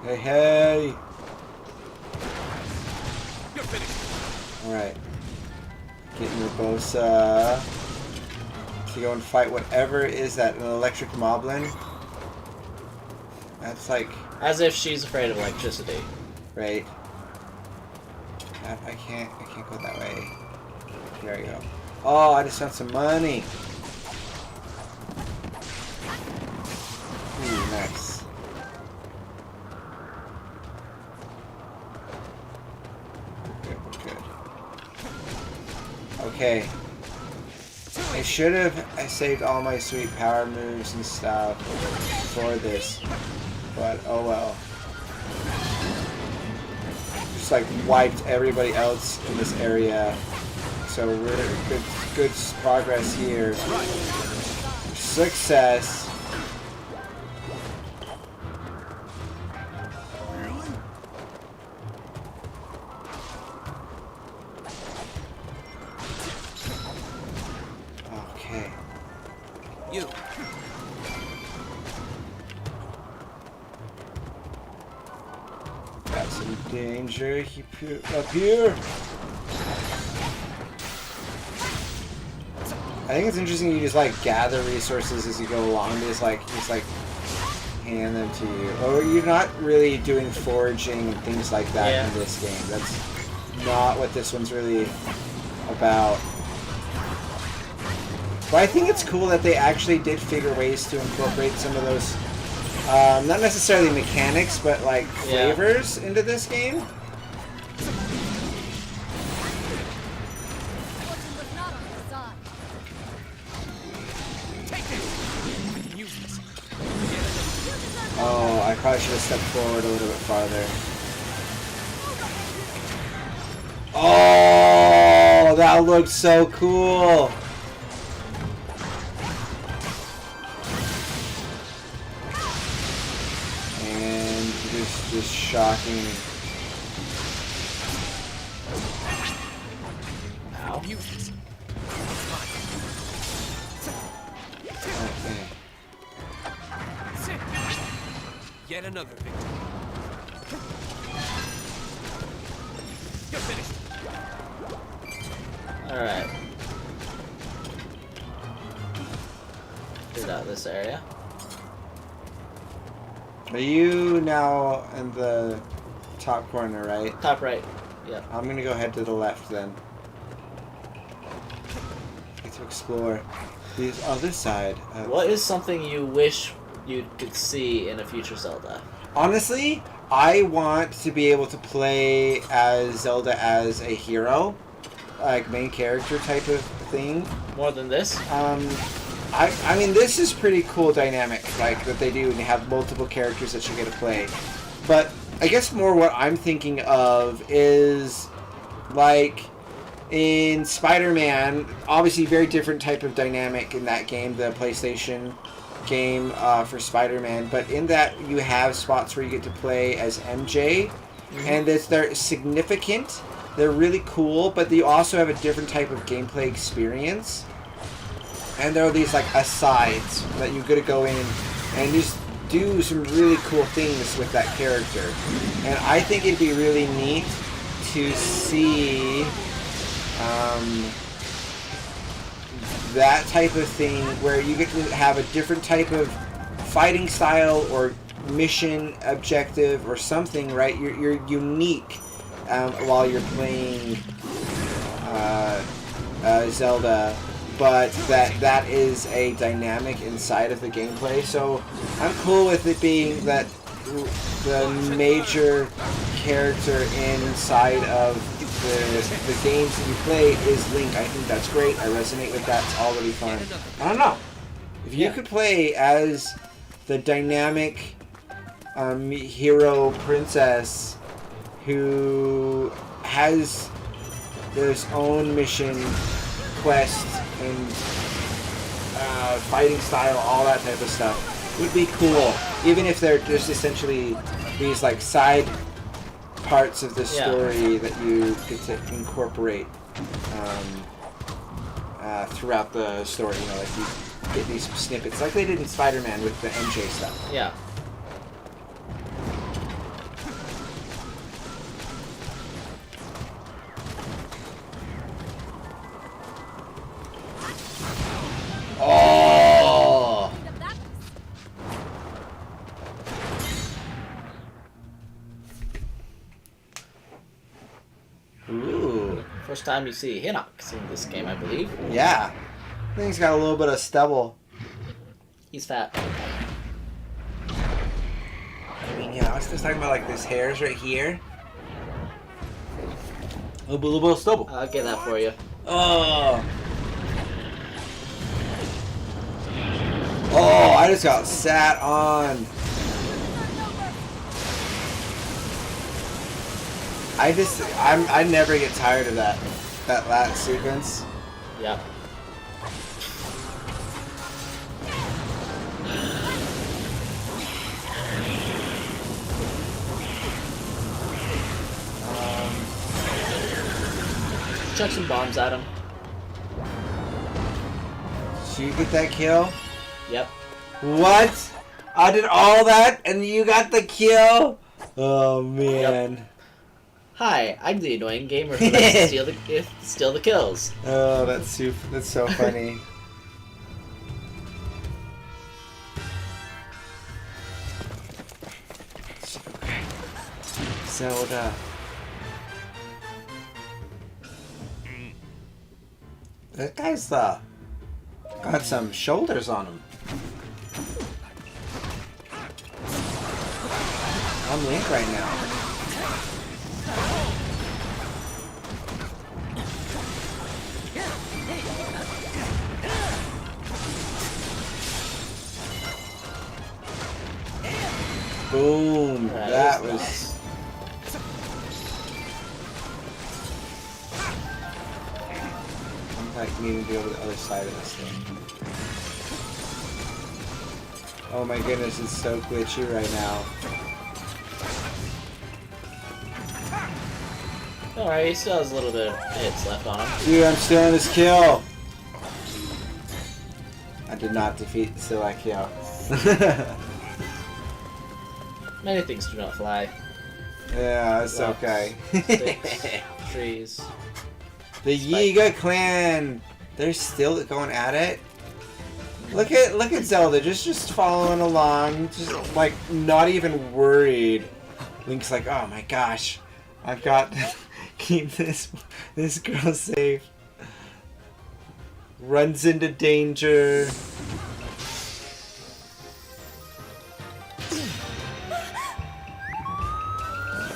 Hey, hey. You're finished. Alright. Getting Urbosa to go and fight whatever is that, an electric moblin? That's like... As if she's afraid of electricity. Right. I can't go that way. There we go. Oh, I just found some money. Ooh, nice. Good, good. Okay. I should have saved all my sweet power moves and stuff for this, but oh well. Just like wiped everybody else in this area, so we're good progress here. Success. Okay. You. Got some danger up here. I think it's interesting you just like gather resources as you go along. Just like hand them to you. Oh, you're not really doing foraging and things like that in this game. That's not what this one's really about. But I think it's cool that they actually did figure ways to incorporate some of those, not necessarily mechanics, but like flavors into this game. Oh, I probably should have stepped forward a little bit farther. Oh, that looks so cool. And just shocking. Ow. Okay. Yet another victory. You're finished. Alright. Cleared out this area. Are you now in the top corner, right? Top right. Yep. I'm gonna go head to the left then. Get to explore the other side. What is something you wish you could see in a future Zelda? Honestly, I want to be able to play as Zelda as a hero, like main character type of thing. More than this? I mean, this is pretty cool dynamic, like that they do, and you have multiple characters that you get to play. But I guess more what I'm thinking of is like in Spider-Man, obviously very different type of dynamic in that game, the PlayStation game for Spider-Man, but in that you have spots where you get to play as MJ, and they're significant, they're really cool, but you also have a different type of gameplay experience. And there are these like asides that you get to go in and just do some really cool things with that character. And I think it'd be really neat to see that type of thing where you get to have a different type of fighting style or mission objective or something, right? You're unique while you're playing Zelda. But that is a dynamic inside of the gameplay. So I'm cool with it being that the major character inside of the games that you play is Link. I think that's great. I resonate with that. It's all really fun. I don't know. If you could play as the dynamic hero princess who has this own mission, quest, and fighting style, all that type of stuff would be cool, even if they're just essentially these like side parts of the story that you get to incorporate throughout the story. You know, like you get these snippets like they did in Spider-Man with the MJ stuff. Yeah. Oh! Ooh. First time you see Hinox in this game, I believe. Yeah. I think he's got a little bit of stubble. He's fat. I mean, yeah, I was just talking about like this hairs right here. A little bit of stubble. I'll get that for you. Oh. Oh, I just got sat on. I never get tired of that last sequence. Yep. Chuck some bombs at him. Did you get that kill? Yep. What? I did all that and you got the kill? Oh man. Yep. Hi, I'm the annoying gamer who likes to steal the kills. Oh, that's so funny. Zelda. That guy's got some shoulders on him. I'm Link right now. Boom! That was. Nice. I'm like needing to go to the other side of this thing. Oh my goodness, it's so glitchy right now. Alright, he still has a little bit of hits left on him. Dude, I'm stealing this kill! I did not defeat steal that kill. Many things do not fly. Yeah, it's Rocks, okay. sticks, trees. The Yeaga clan! They're still going at it? Look at Zelda, just following along, just like not even worried. Link's like, oh my gosh, I've got to keep this girl safe. Runs into danger.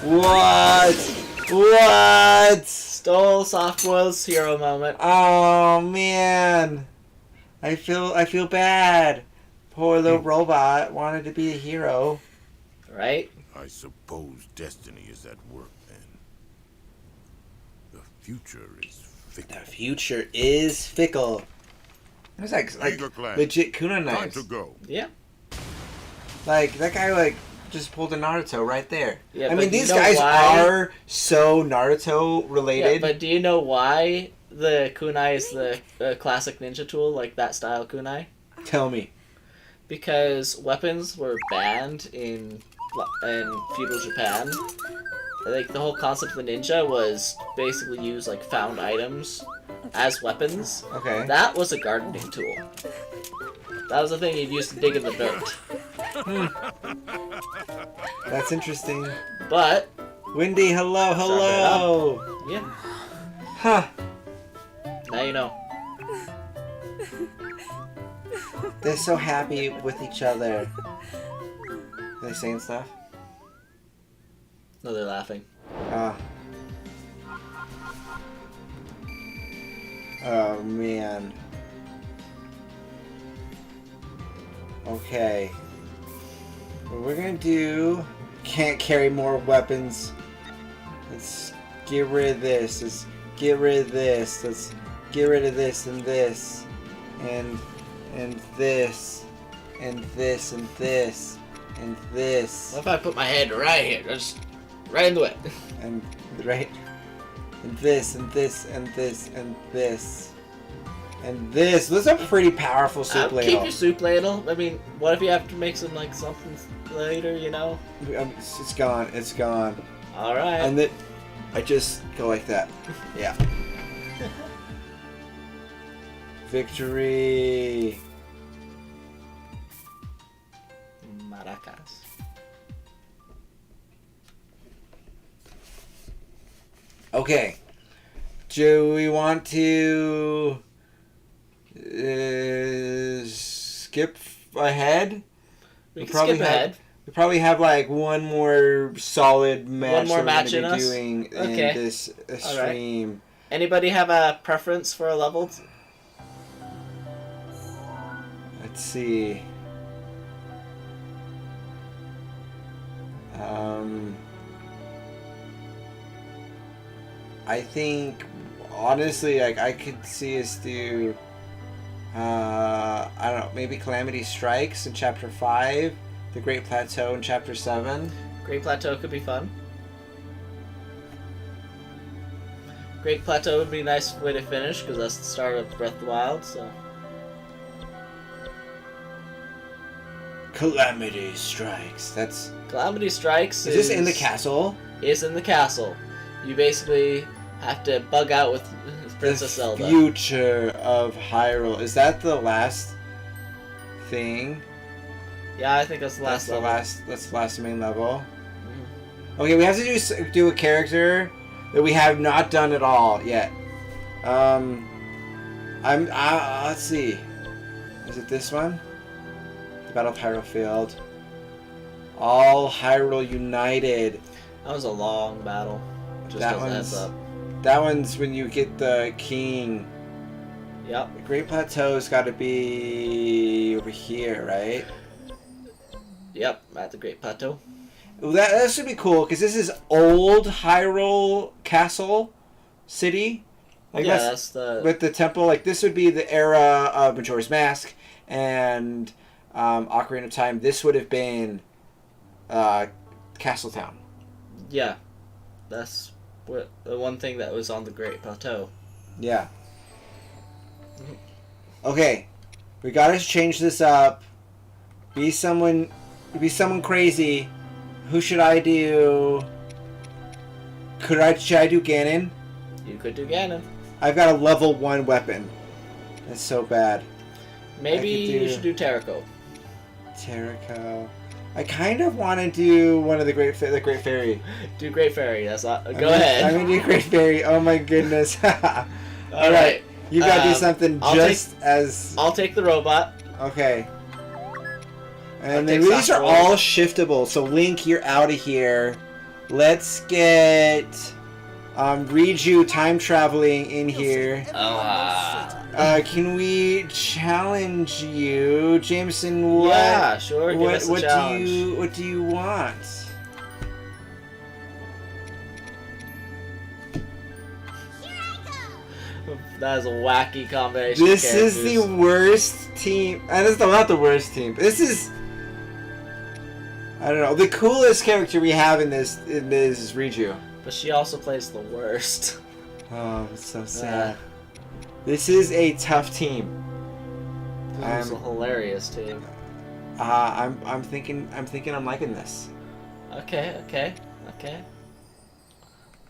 What? What? Stole Softboil's hero moment. Oh man. I feel bad. Poor little robot wanted to be a hero. Right? I suppose destiny is at work then. The future is fickle. The future is fickle. It was like Yeaga clan. legit kuna Time knives. to go. Yeah. Like that guy just pulled a Naruto right there. Yeah, I but mean you these know guys why? are so Naruto Yeah, related. but do you know why the kunai is the classic ninja tool, like that style kunai? Tell me. Because weapons were banned in feudal Japan. Like the whole concept of the ninja was basically use like found items as weapons. Okay. That was a gardening tool. That was the thing you'd use to dig in the dirt. That's interesting. But Wendy, hello. yeah, Huh. now you know. They're so happy with each other. Are they saying stuff? No, they're laughing. Oh man. Okay. What we're gonna do... Can't carry more weapons. Let's get rid of this. Let's get rid of this. Let's get rid of this and this. And this. And this and this. And this. What if I put my head right here? Just right in the way. And right. And this and this and this and this. And this. This is a pretty powerful soup ladle. Keep your soup ladle. I mean, what if you have to make some like something later, you know? It's gone. It's gone. Alright. And then I just go like that. Yeah. Victory. Maracas. Okay. Do we want to skip ahead? We can probably skip ahead. We probably have like one more solid match. One more that we're match gonna in be us? doing Okay. in this stream. Anybody have a preference for a level? Let's see. I think honestly, like I could see us do. I don't know, maybe Calamity Strikes in Chapter 5, the Great Plateau in Chapter 7. Great Plateau could be fun. Great Plateau would be a nice way to finish because that's the start of Breath of the Wild. So Calamity Strikes. That's. Calamity Strikes Is this in the castle? Is in the castle. You basically have to bug out with Princess The Zelda. future of Hyrule. Is that the last thing? Yeah, I think that's the last That's the level. last. That's the last main level. Okay, we have to do a character that we have not done at all yet. Let's see. Is it this one? The Battle of Hyrule Field. All Hyrule United. That was a long battle. Just That as a heads up. That one's when you get the king. Yep. The Great Plateau's got to be over here, right? Yep, at the Great Plateau. Well, that should be cool because this is old Hyrule Castle City. Like Yeah, that's the... with the temple. Like this would be the era of Majora's Mask and Ocarina of Time. This would have been Castle Town. Yeah. That's the one thing that was on the Great Plateau. Yeah. Okay, we gotta change this up. Be someone crazy. Who should I do? Should I do Ganon? You could do Ganon. I've got a level 1 weapon. That's so bad. Maybe you should do Terraco. Terraco. I kind of want to do one of the Great Fairy. Do Great Fairy. That's not... Go ahead. I'm gonna do Great Fairy. Oh my goodness. All right. You gotta do something as... I'll take the robot. Okay. And take these are Sakura. all shiftable. So Link, you're out of here. Let's get Riju time traveling in here. Can we challenge you, Jameson? What? Yeah, sure. Give us a challenge. What do you want? That is a wacky combination. This of is the characters. worst team. And it's not the worst team. This is... I don't know. The coolest character we have in this is Riju. But she also plays the worst. Oh, it's so sad. This is a tough team. This is a hilarious team. I'm thinking I'm liking this. Okay.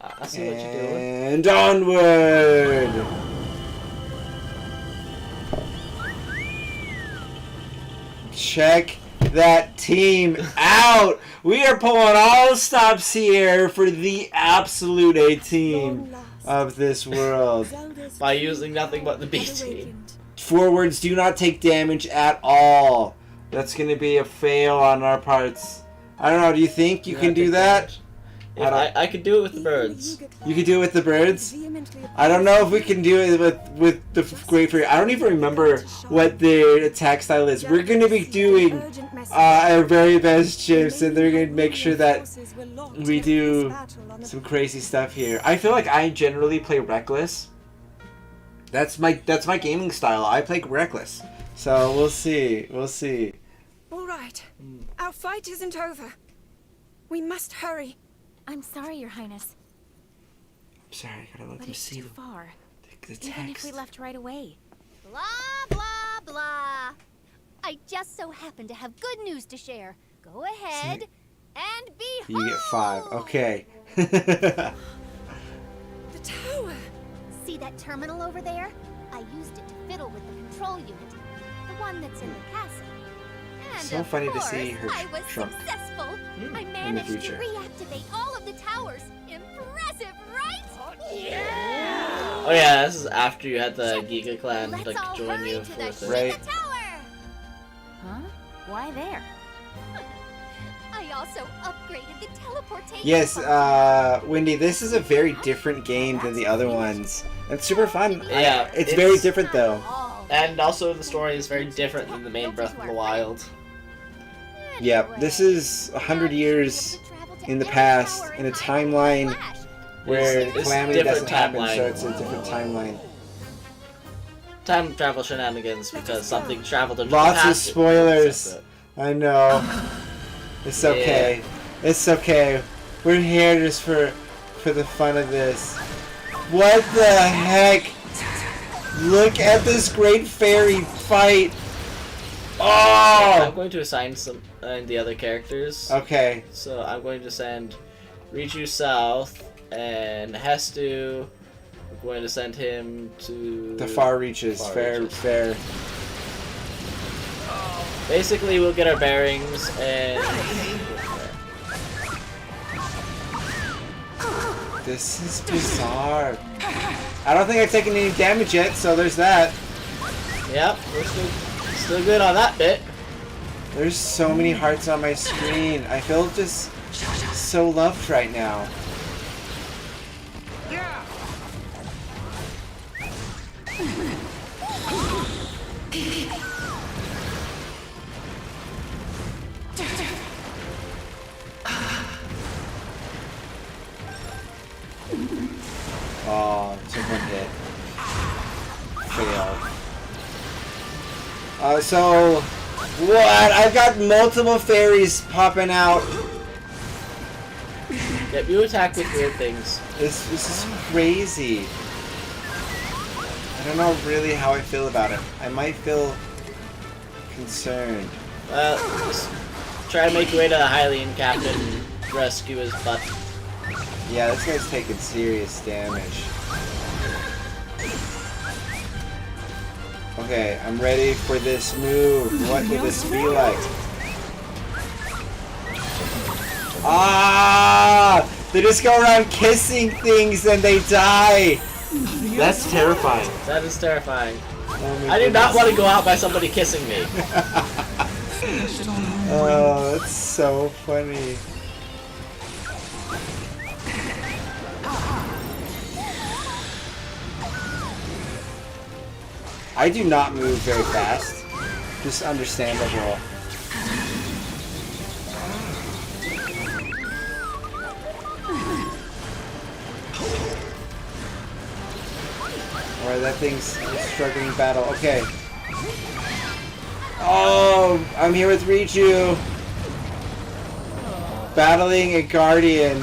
I see what you're doing. And onward. Check that team out. We are pulling all stops here for the absolute A team of this world. By using nothing but the B team. Forwards do not take damage at all. That's going to be a fail on our parts. I don't know. Do you think you can do that? I could do it with the birds. You could do it with the birds? I don't know if we can do it with the Great Fairy. I don't even remember what their attack style is. We're going to be doing our very best, Jameson. They're going to make sure that we do some crazy stuff here. I feel like I generally play Reckless. That's my gaming style. I play Reckless. So we'll see. All right. Our fight isn't over. We must hurry. I'm sorry, Your Highness. Sorry, I gotta let But them it's see too far. the text. Even if we left right away. Blah, blah, blah. I just so happen to have good news to share. Go ahead and behold! You get 5. Okay. The tower. See that terminal over there? I used it to fiddle with the control unit. The one that's in the castle. And So of funny to course, see her I was shrunk successful. I managed to future. reactivate all of the towers. Impressive, right? Oh yeah, this is after you had the Yeaga clan Let's like all join hurry you to for the this. Right. Shiga Tower. Huh? Why there? I also upgraded the teleportation. Yes, function. Wendy, this is a very different game than the other ones. It's super fun. Yeah, It's very different though. And also the story is very different than the main Breath of the Wild. Yeah, this is 100 years in the past in a timeline where It's Calamity different doesn't happen, timeline. so it's a different timeline. Time travel shenanigans because something traveled into Lots the of past. spoilers. I know. It's okay. It's okay. We're here just for the fun of this. What the heck? Look at this Great Fairy fight. I'm Oh! going to assign some the other characters. Okay. So I'm going to send Riju south and Hestu. I'm going to send him to The far reaches. Far Fair, reaches. fair. Basically, we'll get our bearings and This is bizarre. I don't think I've taken any damage yet, so there's that. Yep, we're still good on that bit. There's so many hearts on my screen. I feel just so loved right now. Oh, took one hit. Failed. So, what? I've got multiple fairies popping out. Yep, you attack with weird things. This is crazy. I don't know really how I feel about it. I might feel concerned. Just try to make your way to Hylian Captain and rescue his butt. Yeah, this guy's taking serious damage. Okay, I'm ready for this move. What would this be like? Ah! They just go around kissing things and they die! That's terrifying. That is terrifying. Oh I do not want to go out by somebody kissing me. Oh, that's so funny. I do not move very fast. Just understandable. Alright, that thing's a struggling battle. Okay. Oh, I'm here with Riju. Battling a guardian.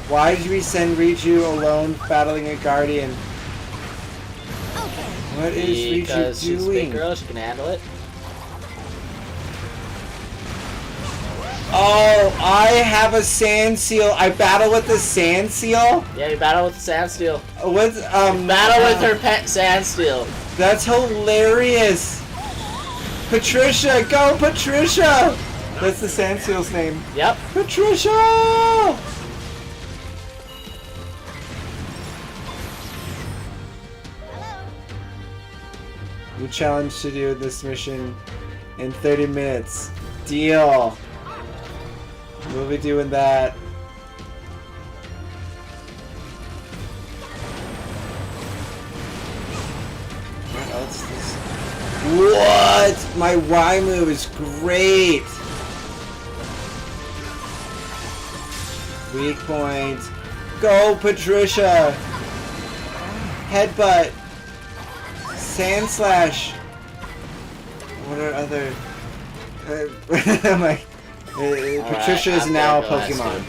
Why did we send Riju alone battling a guardian? What is Riju Because she's a big doing? girl, she can handle it. Oh, I have a sand seal. I battle with the sand seal? Yeah, you battle with the sand steel. What? Battle with her pet sand steel. That's hilarious. Patricia, go Patricia! That's the sand seal's name. Yep. Patricia! You challenged to do this mission in 30 minutes. Deal. We'll be doing that. What else is... What? My Y move is great. Weak point. Go, Patricia. Headbutt. Sand slash. What are other? Patricia is now a Pokemon.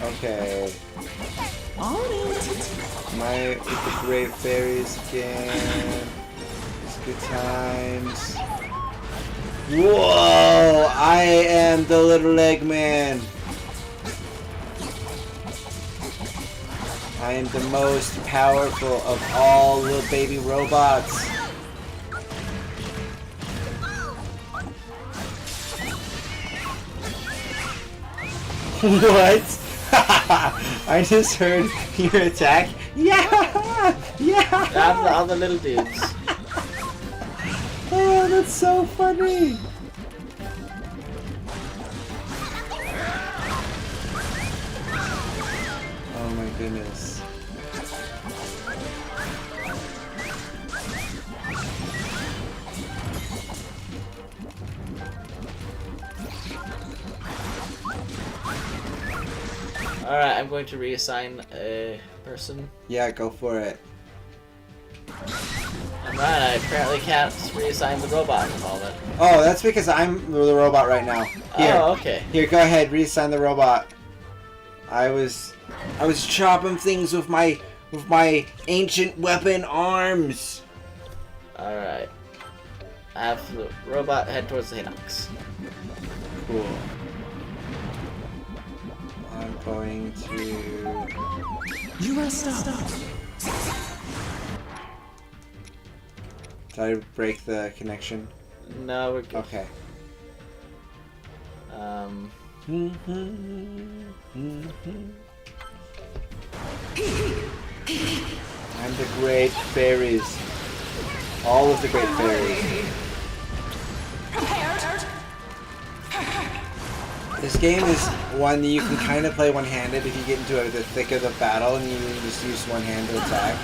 Okay. With the great fairies again. It's good times. Whoa! I am the little Eggman. I am the most powerful of all little baby robots. What? I just heard your attack. Yeah! Yeah! All the little dudes. Oh, that's so funny. Oh my goodness. Alright, I'm going to reassign a person. Yeah, go for it. Alright, I apparently can't reassign the robot at the moment. Oh, that's because I'm the robot right now. Here. Oh, okay. Here, go ahead, reassign the robot. I was chopping things with my ancient weapon arms. Alright. I have the robot head towards the Hinox. Cool. I'm going to... You must stop. Did I break the connection? No, we're good. Okay. And the great fairies. All of the great fairies. This game is one that you can kind of play one-handed if you get into the thick of the battle and you just use one hand to attack.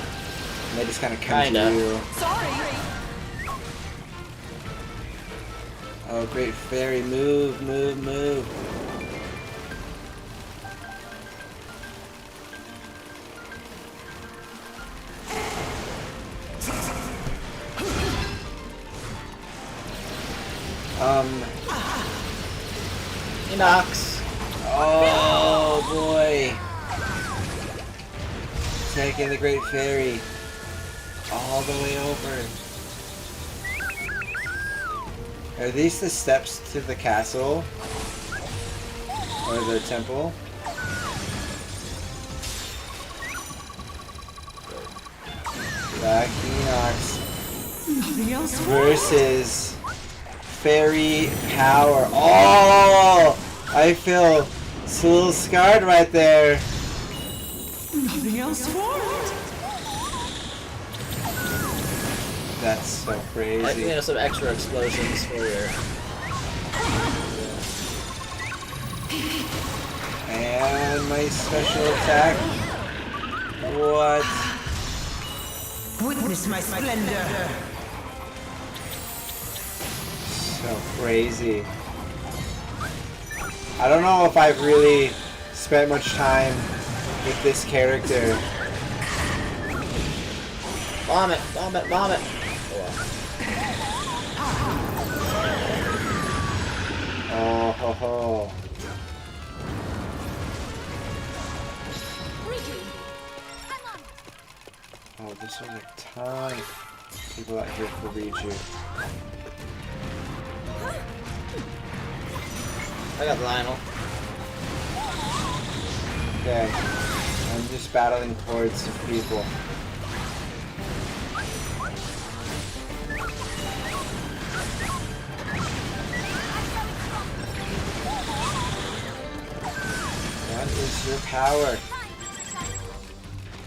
And they just kind of come to you. Sorry. Oh, great fairy, move, move, move. Hinox. Oh boy. Taking the great fairy all the way over. Are these the steps to the castle? Or the temple? Black Hinox versus fairy power. Oh! I feel it's a little scarred right there. Nothing else for it. That's so I think crazy. there's some extra explosions for your. And my special attack. What? Witness my splendor. So crazy. I don't know if I've really spent much time with this character. Bomb it! Bomb it! Bomb it! Oh ho ho. Oh, this was a ton of people out here for Riju. I got Lionel. Okay. I'm just battling towards some people. What is your power?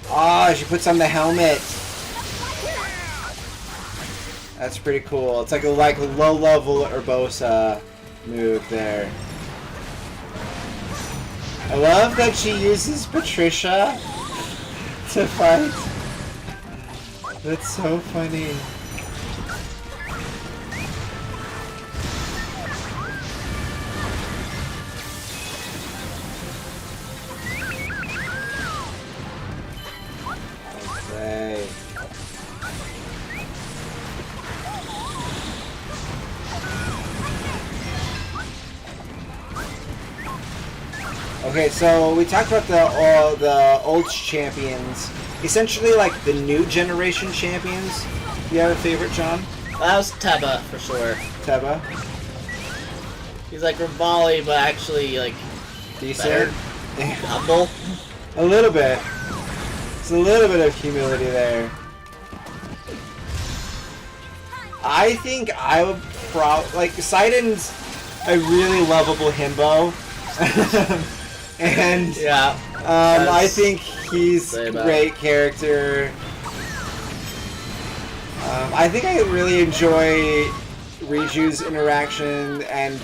Oh, she puts on the helmet. That's pretty cool. It's like a low level Urbosa move there. I love that she uses Patricia to fight. That's so funny. Okay. Okay, so we talked about the old champions. Essentially, like the new generation champions. Do you have a favorite, John? That was Teba for sure. Teba? He's like Rivali, but actually like Decent? humble. A little bit. It's a little bit of humility there. I think I would like Sidon's a really lovable himbo. And Yeah. I think he's a great character. I think I really enjoy Riju's interaction and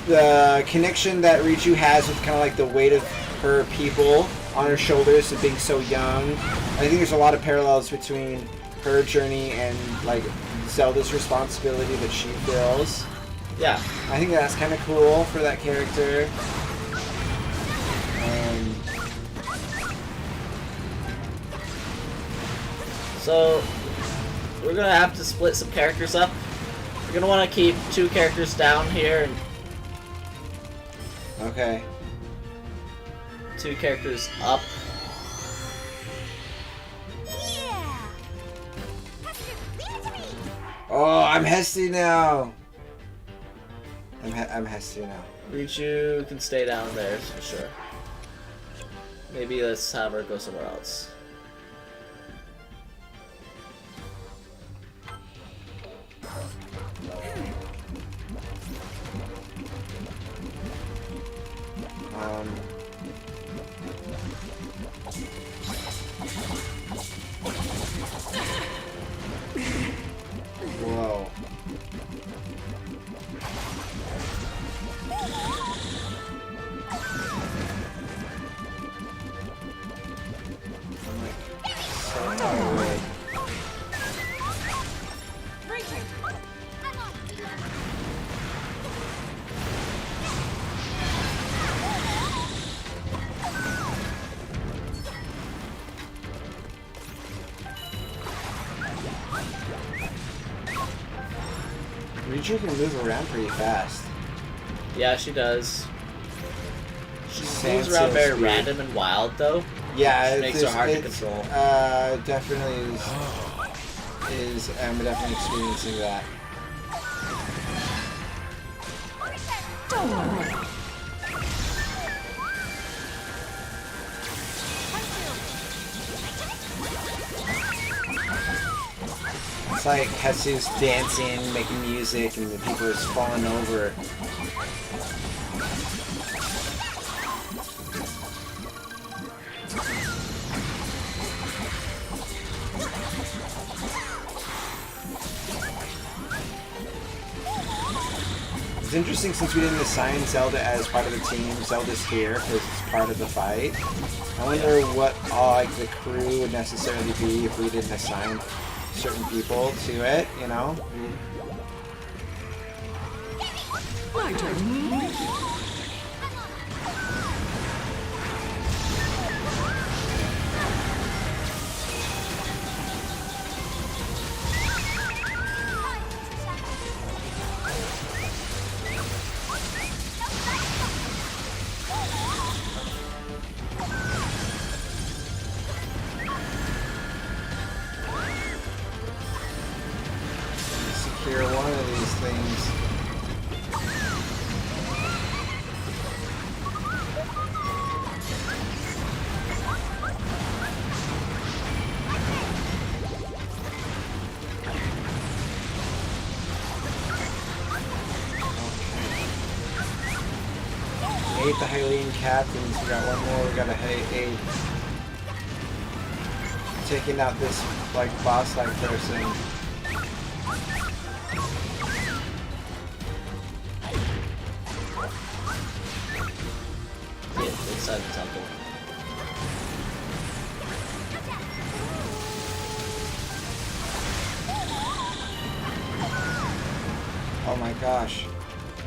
the connection that Riju has with kind of like the weight of her people on her shoulders of being so young. I think there's a lot of parallels between her journey and like Zelda's responsibility that she feels. Yeah. I think that's kind of cool for that character. So we're gonna have to split some characters up. We're gonna want to keep 2 characters down here and Okay. 2 characters up. Yeah. Hester, leave it to me. Oh, I'm Hesty now. I'm Hesty now. Richu can stay down there for sure. Maybe let's have her go somewhere else. Whoa. I'm like so far away. Riju can move around pretty fast. Yeah, she does. She moves Sansa's around very weird. random and wild, though. Yeah, Which makes her hard to control. Definitely is. I'm definitely experiencing that. Don't worry. It's like Jesus dancing, making music, and the people are just falling over. It's interesting since we didn't assign Zelda as part of the team. Zelda's here because it's part of the fight. I wonder what like the crew would necessarily be if we didn't assign certain people to it, you know? My turn. Secure one of these things. Ate the Hylian captains. We got one more. We got a eight. Taking out this like boss-like person. Yeah, inside the temple. Oh my gosh.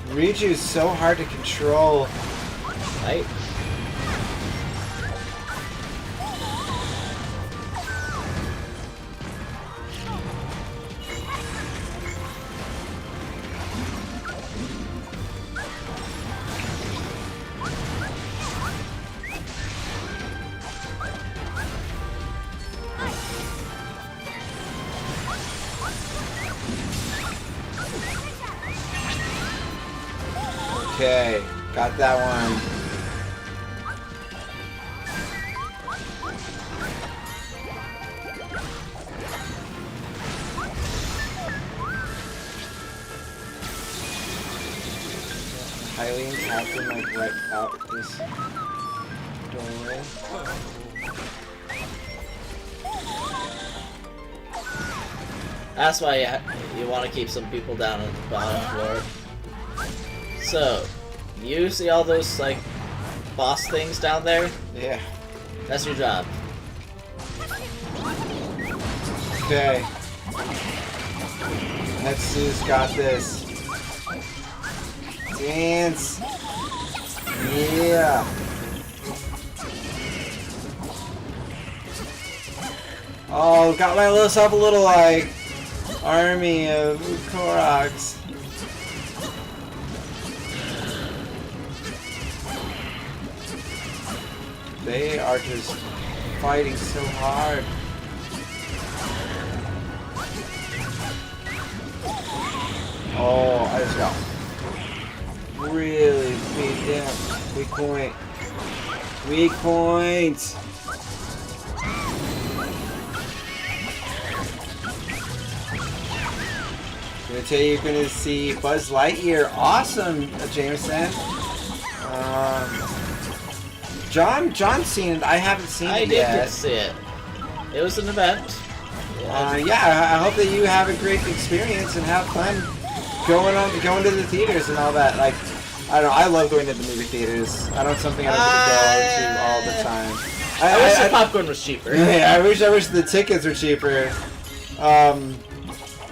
Riju is so hard to control. Right? Okay, got that one. Hylian captain like right out this doorway. That's why you want to keep some people down on the bottom floor. So, you see all those, like, boss things down there? Yeah. That's your job. Okay. Netsu's got this. Dance. Yeah. Oh, got myself a little like army of Koroks. They are just fighting so hard. Oh, I just got really beat down. Weak point. Weak point. I'm gonna tell you, you're gonna see Buzz Lightyear. Awesome, Jameson. John's seen it. I haven't seen I it did yet. get to see it. It was an event. Yeah, I hope that you have a great experience and have fun going to the theaters and all that. Like, I don't know, I love going to the movie theaters. I don't something I don't go to all the time. I wish the popcorn was cheaper. Yeah, I wish the tickets were cheaper.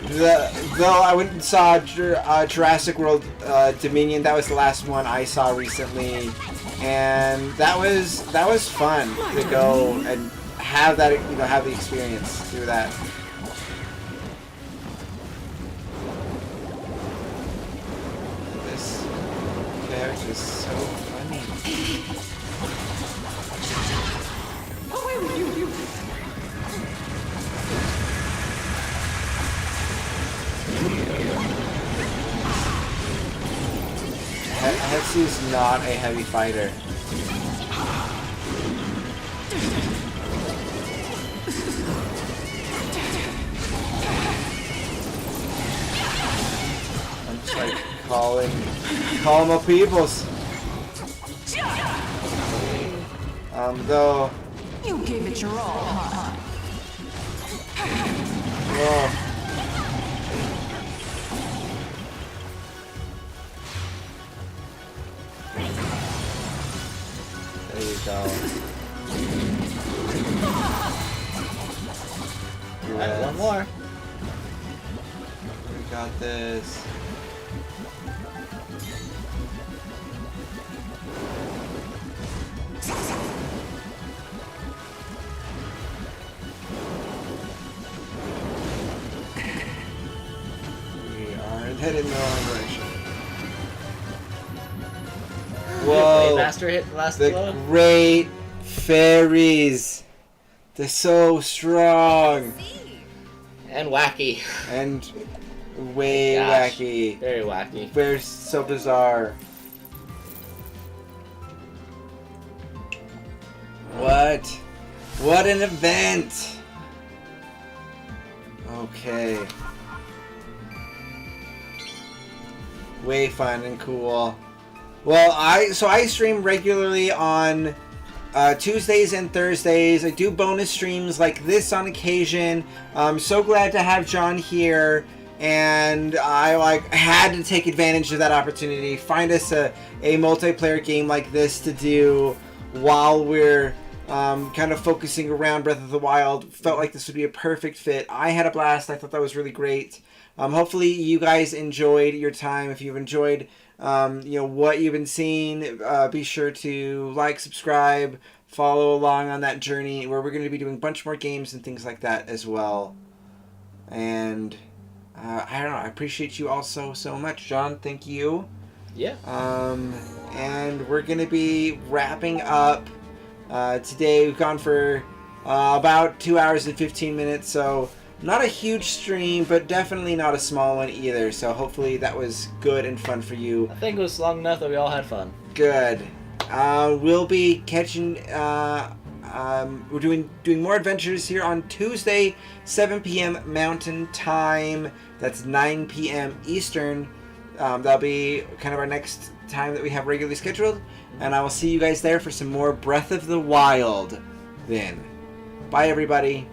Though I went and saw Jurassic World Dominion. That was the last one I saw recently, and that was fun to go and have that, have the experience through that. This character is so funny. Away with you! Hetsu's not a heavy fighter. I'm just like calling my peoples. Though. You gave it your all, huh? Whoa. There you go. Alright, one more. We got this. We are headed in the wrong direction. Whoa! Master hit the last The blow. great fairies. They're so strong And wacky. and way Gosh, wacky. Very wacky. They're so bizarre. What an event! Okay. Way fun and cool. Well, I stream regularly on Tuesdays and Thursdays. I do bonus streams like this on occasion. I'm so glad to have John here, and I had to take advantage of that opportunity. Find us a multiplayer game like this to do while we're kind of focusing around Breath of the Wild. Felt like this would be a perfect fit. I had a blast. I thought that was really great. Hopefully you guys enjoyed your time. If you've enjoyed what you've been seeing, be sure to like, subscribe, follow along on that journey where we're going to be doing a bunch more games and things like that as well. And I don't know, I appreciate you all so much. John, thank you. Yeah. And we're going to be wrapping up today. We've gone for about 2 hours and 15 minutes, so not a huge stream, but definitely not a small one either. So hopefully that was good and fun for you. I think it was long enough that we all had fun. Good. We'll be catching. We're doing more adventures here on Tuesday, 7 p.m. Mountain Time. That's 9 p.m. Eastern. That'll be kind of our next time that we have regularly scheduled, and I will see you guys there for some more Breath of the Wild. Then, bye everybody.